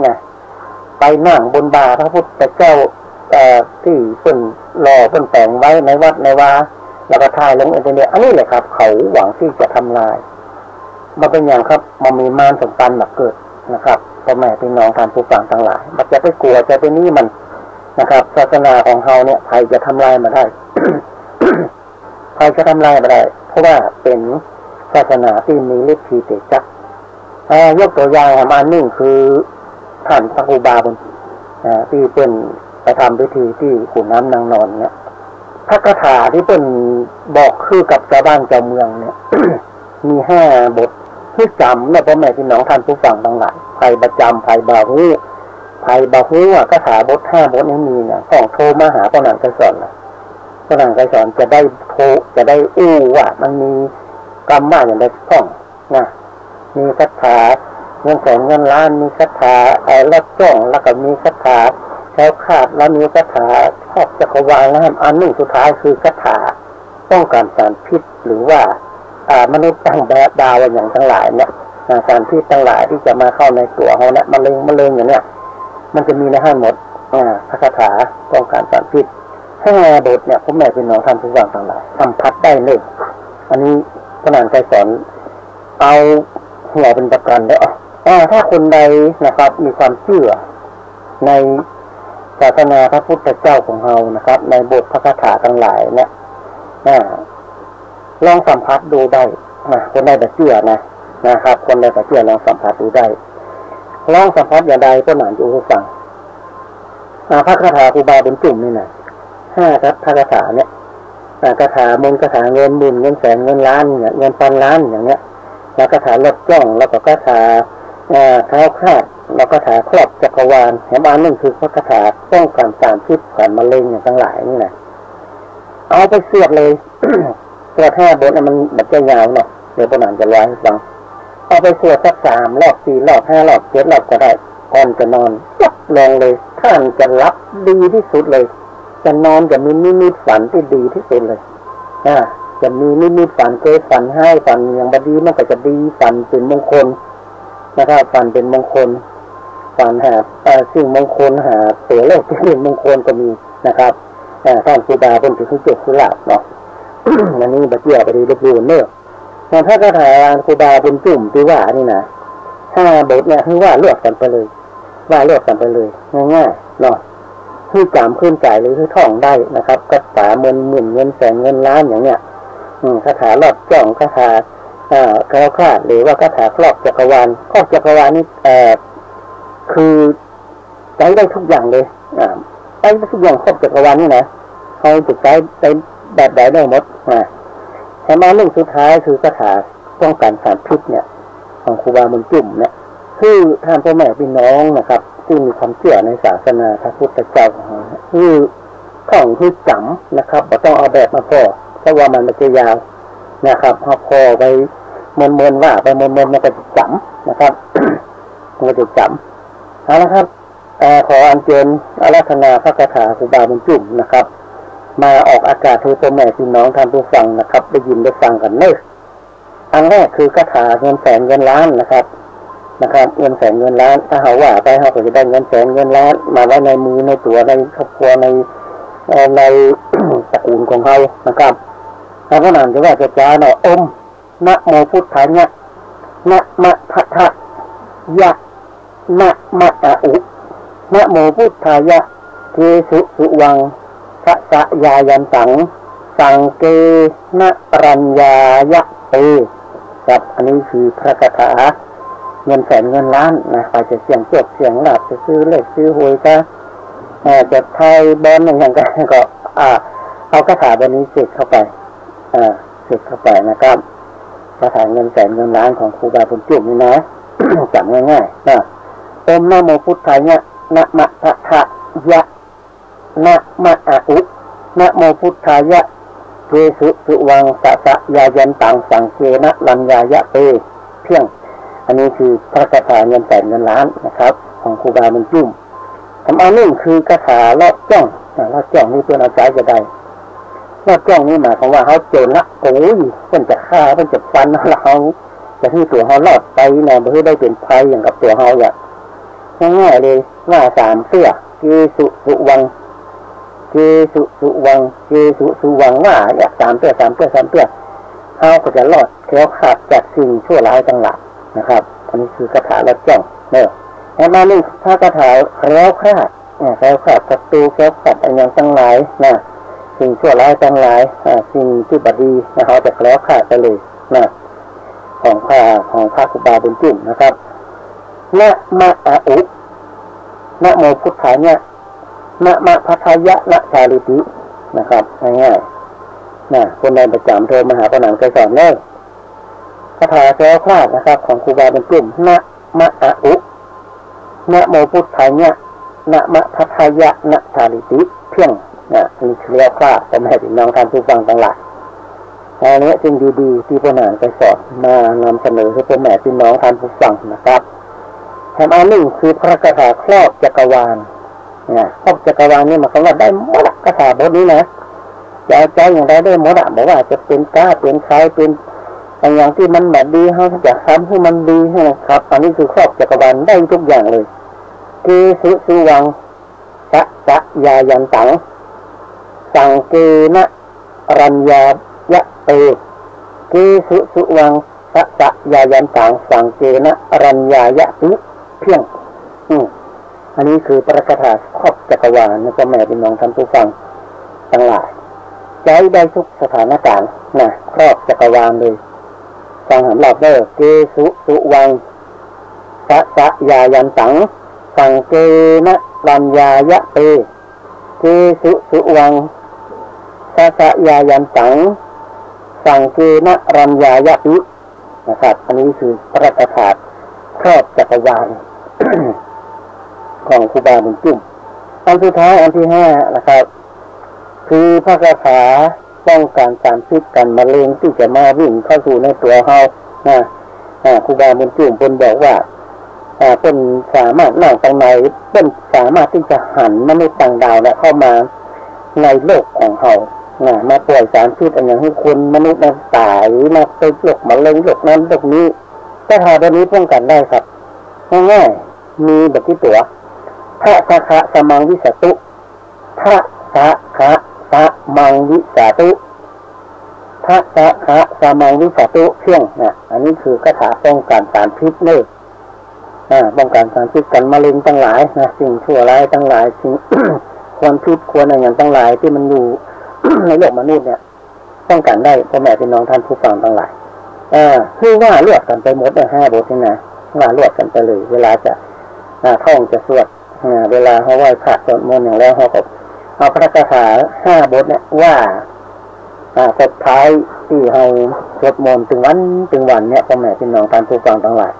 ไปนั่งบนบาพระพุทธเจ้าที่เป็นรอเป็นแต่งไว้ในวัดในวาแล้วก็ถ่ายลงอินเทอร์เน็ตอันนี้แหละครับเขาหวังที่จะทำลายมันเป็นอย่างครับมันมีมารสมปันแบบเกิดนะครับพ่อแม่พี่น้องท่านผู้ฟังทั้งหลายมันจะไปกลัวจะไปนี่มันนะครับศาสนาของเขาเนี่ยใครจะทำลายมาได้ ใครจะทำลายมาได้เพราะว่าเป็นศาสนาที่มีฤทธิ์เตจักยกตัวอย่างมาหนึ่งคือท่านพระครูบาบุญที่เป็นไปทำพิธีที่ขุนน้ำนางนอนเนี่ยพระคาถาที่เป็นบอกคือกับชาวบ้านชาวเมืองเนี่ย มี5 บทที่จำเนี่ยพ่อแม่พี่น้องท่านผู้ฟังทั้งหลายไผ่ประจำไผ่บาหูคาถาบท5 บทนี้มีเนี่ยต้องโทรมาหาพระนางไกรสอนพระนางไกรสอนจะได้ว่ามันมีกรรมว่าอย่างไรต้องมีคาถาเงินแสนเงินล้านมีคาถาลัดจ้องแล้วก็มีคาถาแถวขาดแล้วมีคาถาครอบจักรวาลนะครับอันหนึ่งสุดท้ายคือคาถาป้องกันสารพิษหรือว่ามนุษย์ตั้งแบบดาวอย่างทั้งหลายเนี่ยสารพิษทั้งหลายที่จะมาเข้าในตัวเขาเนี่ยมะเร็งอย่างเนี้ยมันจะมีในห้าหมดพระคาถาป้องกันสารพิษ5 บทเนี่ยผมแม่เป็นน้องท่านผู้ฟังทั้งหลายสัมผัสได้เลยอันนี้พระนางไกรสอนเอาหัวเป็นประกันเด้อ ถ้าคนใดนะครับมีความเชื่อในศาสนาพระพุทธเจ้าของเรานะครับในบทพระคาถาทั้งหลายเนี่ยลองสัมผัสดูได้คนใดแบบเชื่อนะครับคนใดแบบเชื่อลองสัมผัสดูได้ลองสัมผัสอย่างใดก็หนานอยู่ฟังพระคาถาครูบาบุญจุ่มนี่นะ5ครับพระคาถาเนี่ยคาถามนต์คาถาเงินหมื่นเงินแสนเงินล้านเนี่ยเงินพันล้านอย่างเงี้ยแล้วคาถาลดจ้องแล้วก็คาถาเท้าคาดแล้วก็คาถาครอบจักรวาลแถมอันนึงคือพระคาถาป้องกันสารพิษผ่านมะเร็งอย่างทั้งหลายนี่นะเอาไปเสียบเลย ตัว5บทมันแบบจะยาวเนาะเดี๋ยวปนานจะร้อยให้ฟังเอาไปสวดสัก3 รอบ 4 รอบ 5 รอบ 7 รอบก็ได้ก่อนจะนอนจับลงเลยท่านจะรับดีที่สุดเลยจะนอนจะมีนิมิตฝันที่ดีที่สุดเลยจะมีนิมิตฝันเคยฝันให้ฝันอย่างบดีมันก็จะดีฝันเป็นมงคลนะครับฝันเป็นมงคลฝันหาสิ่งมงคลหาตัวเลขที่เป็นมงคลก็มีนะครับท่านครูบาเป็นผู้ที่เจ็บผู้หลับเนาะ อันนี้บัดเกี่ยวไปดีดูเนื้อแต่ถ้าคาถาครูบาบุญจุ่มที่ว่านี่นะ5 บทเนี่ยคือว่าเลือกกันไปเลยง่ายๆเนาะคือจำขึ้นใจเลยคือท่องได้นะครับคาถาหมื่นเงินแสนเงินล้านอย่างเนี้ยคาถาลอดจ้องคาถาแคล้วคลาดหรือว่าคาถาครอบจักรวาลนี่คือใช้ได้ทุกอย่างเลยใช้ได้ทุกอย่างครอบจักรวาลนี่นะเขาจะใช้แบบใดได้หมดแต่มาเรื่องสุดท้ายคือคาถาป้องกันสารพิษเนี่ยของครูบาบุญจุ่มเนี่ยคือท่านพ่อแม่พี่น้องนะครับที่มีความเชื่อในศาสนาพระพุทธเจ้าของเราคือท่องคือจำนะครับเราต้องเอาแบบมาพอเพราะว่ามันจะยาวนะครับพอไปมนว่าไปมนมันก็จะจำนะครับ มันก็จะจำเอาละครับขออัญเชิญอาราธนาพระคาถาครูบาบุญจุ่มนะครับมาออกอากาศให้พ่อแม่พี่น้องท่านผู้ฟังนะครับได้ยินได้ฟังกันเนิ่อันแรกคือคาถาเงินแสนเงินล้านนะครับเงินแสนเงินล้านถ้าหาว่าไปเขาก็จะได้เงินแสนเงินล้านมาไว้ในมือในตัวในครอบครัวในตระกูลของเขานะครับถ้าขนาดจะว่าจะจ้าเนาะนะโมพุทธายะนะมะทะทะยะนะมะอะอุนะโมพุทธายะเทสุสุวังสะยายันตังสังเกนะรัญญายะเตครับอันนี้คือพระคาถาเงินแสนเงินล้านนะใครจะเสี่ยงโชคเสี่ยงลาภจะซื้อเลขซื้อหวยก็จะไทยบอลอย่างก็เอาคาถาแบบนี้เสกเข้าไปนะครับคาถาเงินแสนเงินล้านของครูบาบุญจุ่มนี่นะ จำง่ายๆนะนะโมพุทธายะนะมะทะทะยะนะมะอะอุนะโมพุทธายะเทสุสุวังสะยายันตังสังเกนะรัญญายะเตเพียงอันนี้คือพระคาถาเงินแสนเงินล้านนะครับของครูบาบุญจุ่มอันนึงคือคาถาลอดจ้องนี่เพื่อนเอาใจจะได้ลอดจ้องนี่หมายความว่าเขาโจรละโอ้ยเพื่อนจะฆ่าเพื่อนจะฟันเราจะให้ตัวเขาลอดไปนะเพื่อได้เป็นภัยอย่างกับตัวเขาอย่างง่ายๆเลยว่า3 เสื้อเกสุวังว่าอยาก3 เสื้อเขาก็จะรอดแคล้วคลาดจากสิ่งชั่วร้ายทั้งหลายนะครับอันนี้คือคาถาลอดจ้องเนี่ยแล้วมานี่ถ้าคาถาแคล้วคลาดศัตรูแคล้วคลาดอะไรอย่างทั้งหลายนะสิ่งชั่วร้ายทั้งหลายสิ่งที่บดีนะเขาจะแคล้วคลาดไปเลยนะของพระครูบาบุญจุ่มนะครับนะมะอะอุนะโมพุทธายะนะมะพัทยะนะชาลิตินะครับง่ายๆนะคนในประจำโทรมาหาประหนังใจสอนเลยคาถาแคล้วคลาดนะครับของครูบาบุญจุ่มนะมะอะอุนะโมพุทธายะนะมะพัทยะนะชาลิติเพียงมีแคล้วคลาดแต่ไม่ให้น้องท่านผู้ฟังทั้งหลายอันนี้จึงดีๆที่ประหนังใจสอนมานำเสนอให้พ่อแม่พี่น้องท่านผู้ฟังนะครับแถมอันนึงคือพระคาถาครอบจักรวาลครอบจักรวาลนี่มันคำว่าได้หมดคาถาบทนี้นะใจอย่างไรได้หมดบอกว่าจะเป็นก้าเป็นใครเป็นอย่างที่มันแบบดีเขาจะทำให้มันดีนะครับอันนี้คือครอบจักรวาลได้ทุกอย่างเลยเกสุสุวังสะยายันตังสังเกนะรัญญายะเตเกสุสุวัง สะสะยายันตังสังเกนะรัญญายะตุเพียงอันนี้คือประกาศครอบจักรวาลนะพ่อแม่พี่น้องท่านผู้ฟังทั้งหลายใจได้ทุกสถานการณ์นะครอบจักรวาลเลยฟังหำหลับเด้อเกสุสุวังสะสะยายันตังสังเกนะรัญญายะเตเกสุสุวังสะสะยายันตังสังเกนะรัญญายะตุนะครับอันนี้คือประกาศครอบจักรวาล ของครูบาบุญจุ่มอันสุดท้ายอันที่5นะครับคือพระคาถาป้องกันการพิษกันมะเร็งที่จะมาวิ่งเข้าสู่ในตัวเฮาครูบาบุญจุ่มเพิ่นบอกว่าเพิ่นสามารถนั่งตรงไหนเพิ่นสามารถที่จะหันมนุษย์ต่างดาวเข้ามาในโลกของเฮามาปล่อยสารพิษอย่างให้คนมนุษย์นั้นตายมาเป็นโรคมะเร็งโรคนั้นโรคนี้ถ้าหาตัวนี้ป้องกันได้ครับง่ายๆมีแบบที่ตัวพระสะคะสมังวิสตุพระสะคะสมังวิสตุพระสะคะสมังวิสตุเพียงอันนี้คือคาถาป้องกันสารพิษเลยป้องกันสารพิษกันมะเร็งทั้งหลายสิ่งชั่วร้ายทั้งหลายสิ่ง ควรพิษควรอะไรอย่างทั้งหลายที่มันอยู่ ในโลกมนุษย์เนี่ยป้องกันได้พ่อแม่พี่น้องท่านผู้ฟังทั้งหลายคือว่าเลือกกันไปหมดใน5 บทนี่นะว่าเลือกกันไปเลยเวลาจะท่องจะสวดเวลาเขาไหว้พระสวดมนต์อย่างแล้วเขาก็เอาพระคาถา5 บทเนี่ยว่าสุดท้ายที่เขาสวดมนต์ถึงวันเนี่ยพ่อแม่พี่น้องท่านผู้ฟังทั้งหลาย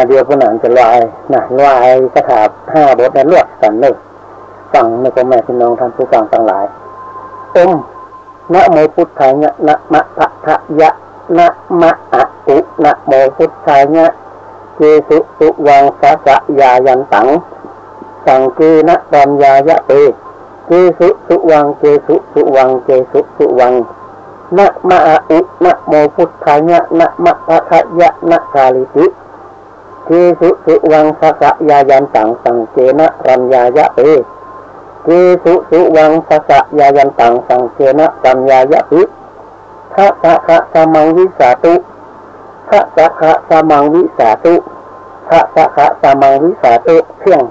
เดี๋ยวผู้หนังจะลอยคาถา5 บทเนี่ยเลือกกันเลยฟังในพ่อแม่พี่น้องท่านผู้ฟังทั้งหลายนะโมพุทธายะนะมะพะทะยะนะมะอะอุนะโมพุทธายะเกสุสุวังสะสะยายันตังสังเกนะรัญญายะเตเกสุสุวังเกสุสุวังเกสุสุวังนะมะอะอุนะโมพุทธายะนะมะพะทะยะนะกาลิติเกสุสุวังสะสะยายันตังสังเกนะรัญญายะเตเกสุสุวังสะสะยายันตังสังเกนะรัญญายะติพระสะคะสมังวิสาตุพระสะคะสมังวิสาตุพระสะคะสมังวิสาตุเพียง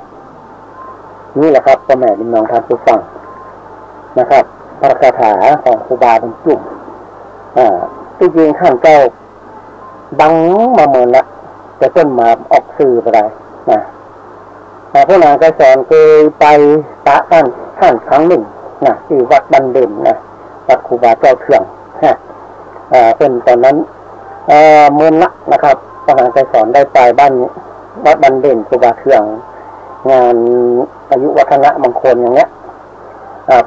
นี่แหละครับพ่อแม่พี่น้องท่านผู้ฟังนะครับพระคาถาของครูบาบุญจุ่มที่จริงท่านเจ้าดังมาเหมือนละจะต้นมาออกสื่อไปได้พระนางก็สอนเคยไปปะท่านครั้งหนึ่งที่วัดบันเด่นวัดครูบาเจ้าเถื่องเป็นตอนนั้นเมื่อละนะครับพระนางก็สอนได้ไปบ้านวัดบันเด่นครูบาเถื่องงานอายุวัฒนะมงคลอย่างเงี้ย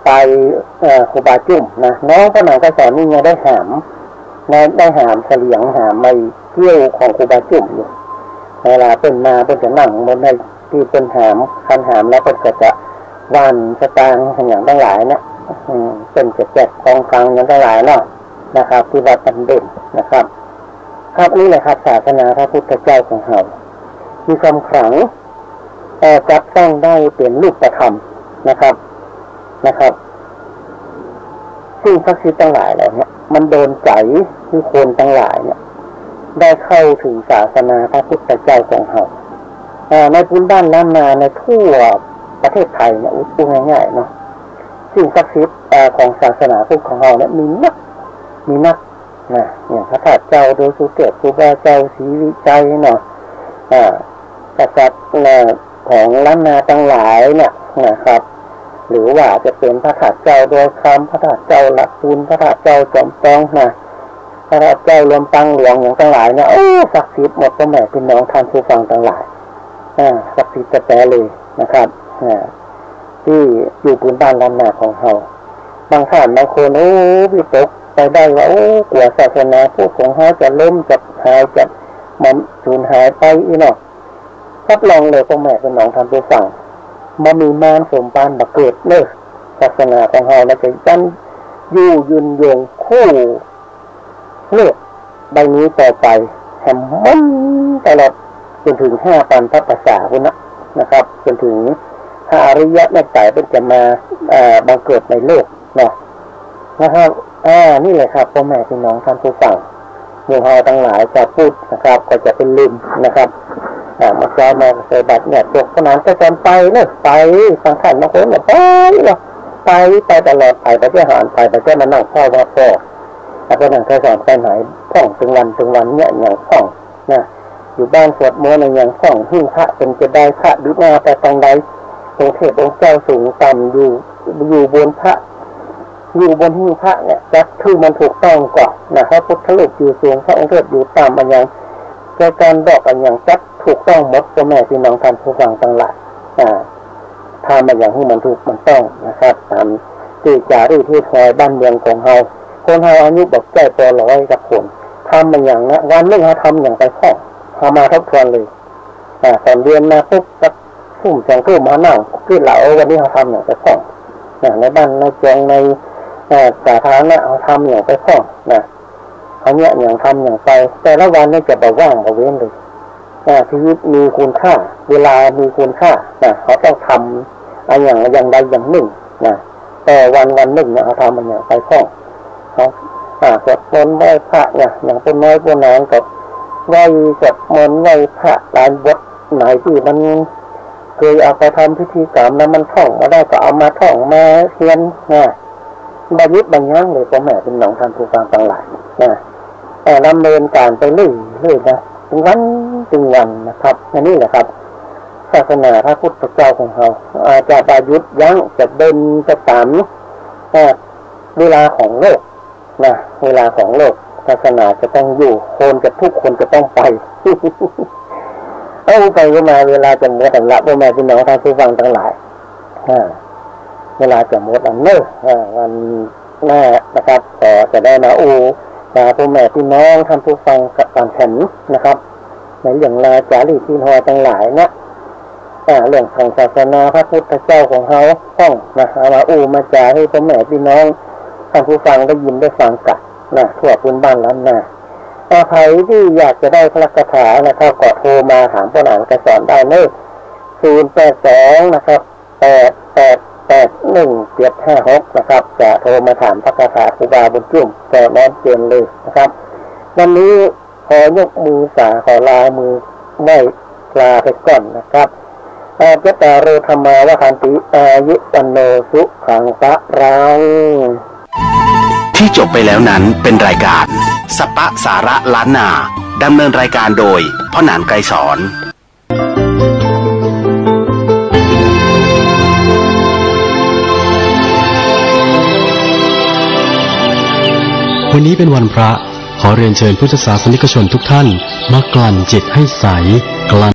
ไปครูบาจุ่มน้องพระนางก็สอนนี่ยังได้หามเฉลียงหามไม้เกี้ยวของครูบาจุ่มอยู่เวลาเป็นมาเป็นจะนั่งบนในที่เป็นหามคันหามแล้วก็จะวานสตางค์อย่างทั้งหลายเนี่ยเป็นแจกกองกลางอย่างทั้งหลายเนาะนะครับที่วัดบันเด่นนะครับครับนี่แหละครับศาสนาพระพุทธเจ้าของเรามีความขลังจับต้องได้เป็นรูปธรรมนะครับซึ่งพระศิษย์ทั้งหลายเหล่านี้มันโดนใจที่คนทั้งหลายเนี่ยได้เข้าถึงศาสนาพระพุทธเจ้าของเราในพื้นบ้านล้านนาในทั่วประเทศไทยเนี่ยพูดง่ายๆเนาะสิ่งศักดิ์สิทธิ์ของศาสนาพุทธของเราเนี่ยมีนักอย่างพระธาตุเจ้าโดยสุเทพครูบาเจ้าศรีวิชัยเนาะกษัตริย์ของล้านนาทั้งหลายเนี่ยนะครับหรือว่าจะเป็นพระธาตุเจ้าโดยคำพระธาตุเจ้าหลักปูนพระธาตุเจ้าจอมทองพระธาตุเจ้ารวมปังหลวงอย่างทั้งหลายเนี่ยศักดิ์สิทธิ์หมดพ่อแม่พี่น้องท่านผู้ฟังทั้งหลายศักดิ์สิทธิ์แต่เลยนะครับที่อยู่พื้นบ้านล้านนาของเราบางท่านบางคนวิตกไปได้ว่ากลัวศาสนาพุทธของเขาจะล้มจะหายจะมันสูญหายไปเนาะรับรองเลยพ่อแม่พี่น้องท่านผู้ฟังมามีมารสมปานบักเกิดเลยศาสนาของเราแล้วจะยันอยู่ยืนยงคู่เลือกใบนี้ต่อไปแหมมันตลอดจนถึง5 ปันพระภาษาพุทธนะครับจนถึงพระอริยะในใจเป็นจะมาบังเกิดในโลกเนาะนะครับนี่เลยครับพ่อแม่พี่น้องท่านผู้ฟัง หมู่เฮาทั้งหลายจะพูดนะครับก็จะเป็นลืมนะครับมาใช้มาใส่บัตรเนี่ยตกขนาดก็จะไปเลยไปสังขารบางคนเนี่ยไปตลอดไปที่หารไปที่มานั่งพ่อว่าพ่อแล้วก็นั่งใช้สอนใช้ไหนพ่องถึงวันเนี่ยอย่างพ่องนะอยู่บ้านสวดมนต์อย่างพ่องหิ้งพระเป็นจะได้พระดุจงาแต่ตรงใดตรงเทพองค์เจ้าสูงต่ำอยู่บนพระอยู่บนหิ้งพระเนี่ยจัดคือมันถูกต้องก่อนนะพระพุทธรูปอยู่สูงพระองค์เทพอยู่ต่ำมันอย่างการดอกกันอย่างจัดถูกต้องหมดพ่อแม่พี่น้องท่านผู้ฟังทั้งหลายทำมาอย่างที่มันถูกมันต้องนะครับตามที่จารีตที่คอยบ้านเมืองของเฮาคนเฮาอายุแบบใกล้ตัวร้อยกับคนทำมาอย่างนะวันนึงเขาทำอย่างไปข้อพามาทบทวนเลยตอนเรียนมาปุ๊บสักทุ่ม2 ทุ่มมานั่งขึ้นเหล่าวันนี้เขาทำอย่างไปข้อในบ้านในจงในสาธารณะเขาทำอย่างไปข้อนะเขาเนี่ยอย่างทำอย่างไปแต่ละวันนี่จะแบบว่างแบบเว้นเลยชีวิตมีคุณค่าเวลามีคุณค่าเขาต้องทำอย่างใดอย่างหนึ่งแต่วันหนึ่งเขาทำอย่างไปข้อเขาสวดมนต์ไหว้พระเนี่ยอย่างคนน้อยคนนานกับไหว้สวดมนต์ไหว้พระหลายบทไหนที่มันเคยเอาไปทำพิธีกรรมแล้วมันท่องมาได้ก็เอามาท่องมาเรียนบรรยุบรรยังเลยพ่อแม่เป็นน้องท่านผู้ฟังทั้งหลายดำเนินการไปเรื่อยๆนะถึงวันนะครับนี่แหละครับศาสนาพระพุทธเจ้าของเราจะประยุทธ์ยั้งจะเดินจะตามเวลาของโลกนะเวลาของโลกศาสนาจะต้องอยู่คนจะทุกคนจะต้องไปเอาไปก็มาเวลาจะหมดอันละพ่อแม่พี่น้องท่านผู้ฟังทั้งหลายเวลาจะหมดอันเนวันหน้านะครับก็จะได้มาพ่อแม่พี่น้องท่านผู้ฟังกับการแข่งนะครับในเรื่องลาจารีตที่หอทั้งหลายนะเรื่องทางศาสนาพระพุทธเจ้าของเขาต้องนะเอามามาจาให้พ่อแม่พี่น้องท่านผู้ฟังได้ยินได้ฟังกันนะทั่วพื้นบ้านล้านนาใครที่อยากจะได้พระคาถานะครับก็โทรมาถามพ่อหนังกระสอนได้เลย082นะครับ881-756นะครับจะโทรมาถามพระคาถาครูบาบุญจุ่มแต่น้องเจนเลยนะครับวันนี้ขอยกมือขอลามือไม่ลาไปก่อนนะครับพระตาโรธรรมาวคันติอายุวันโนสุขังพระรังที่จบไปแล้วนั้นเป็นรายการสปะสาระล้านนาดำเนินรายการโดยพ่อหนานไกรสอนวันนี้เป็นวันพระขอเรียนเชิญพุทธศาสนิกชนทุกท่านมากลั่นจิตให้ใสกลั่น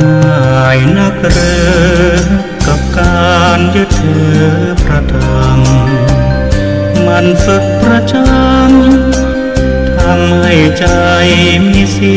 ง่ายนักหรือกับการยึดถือพระธรรมมันฝึกประจำทำให้ใจมีศี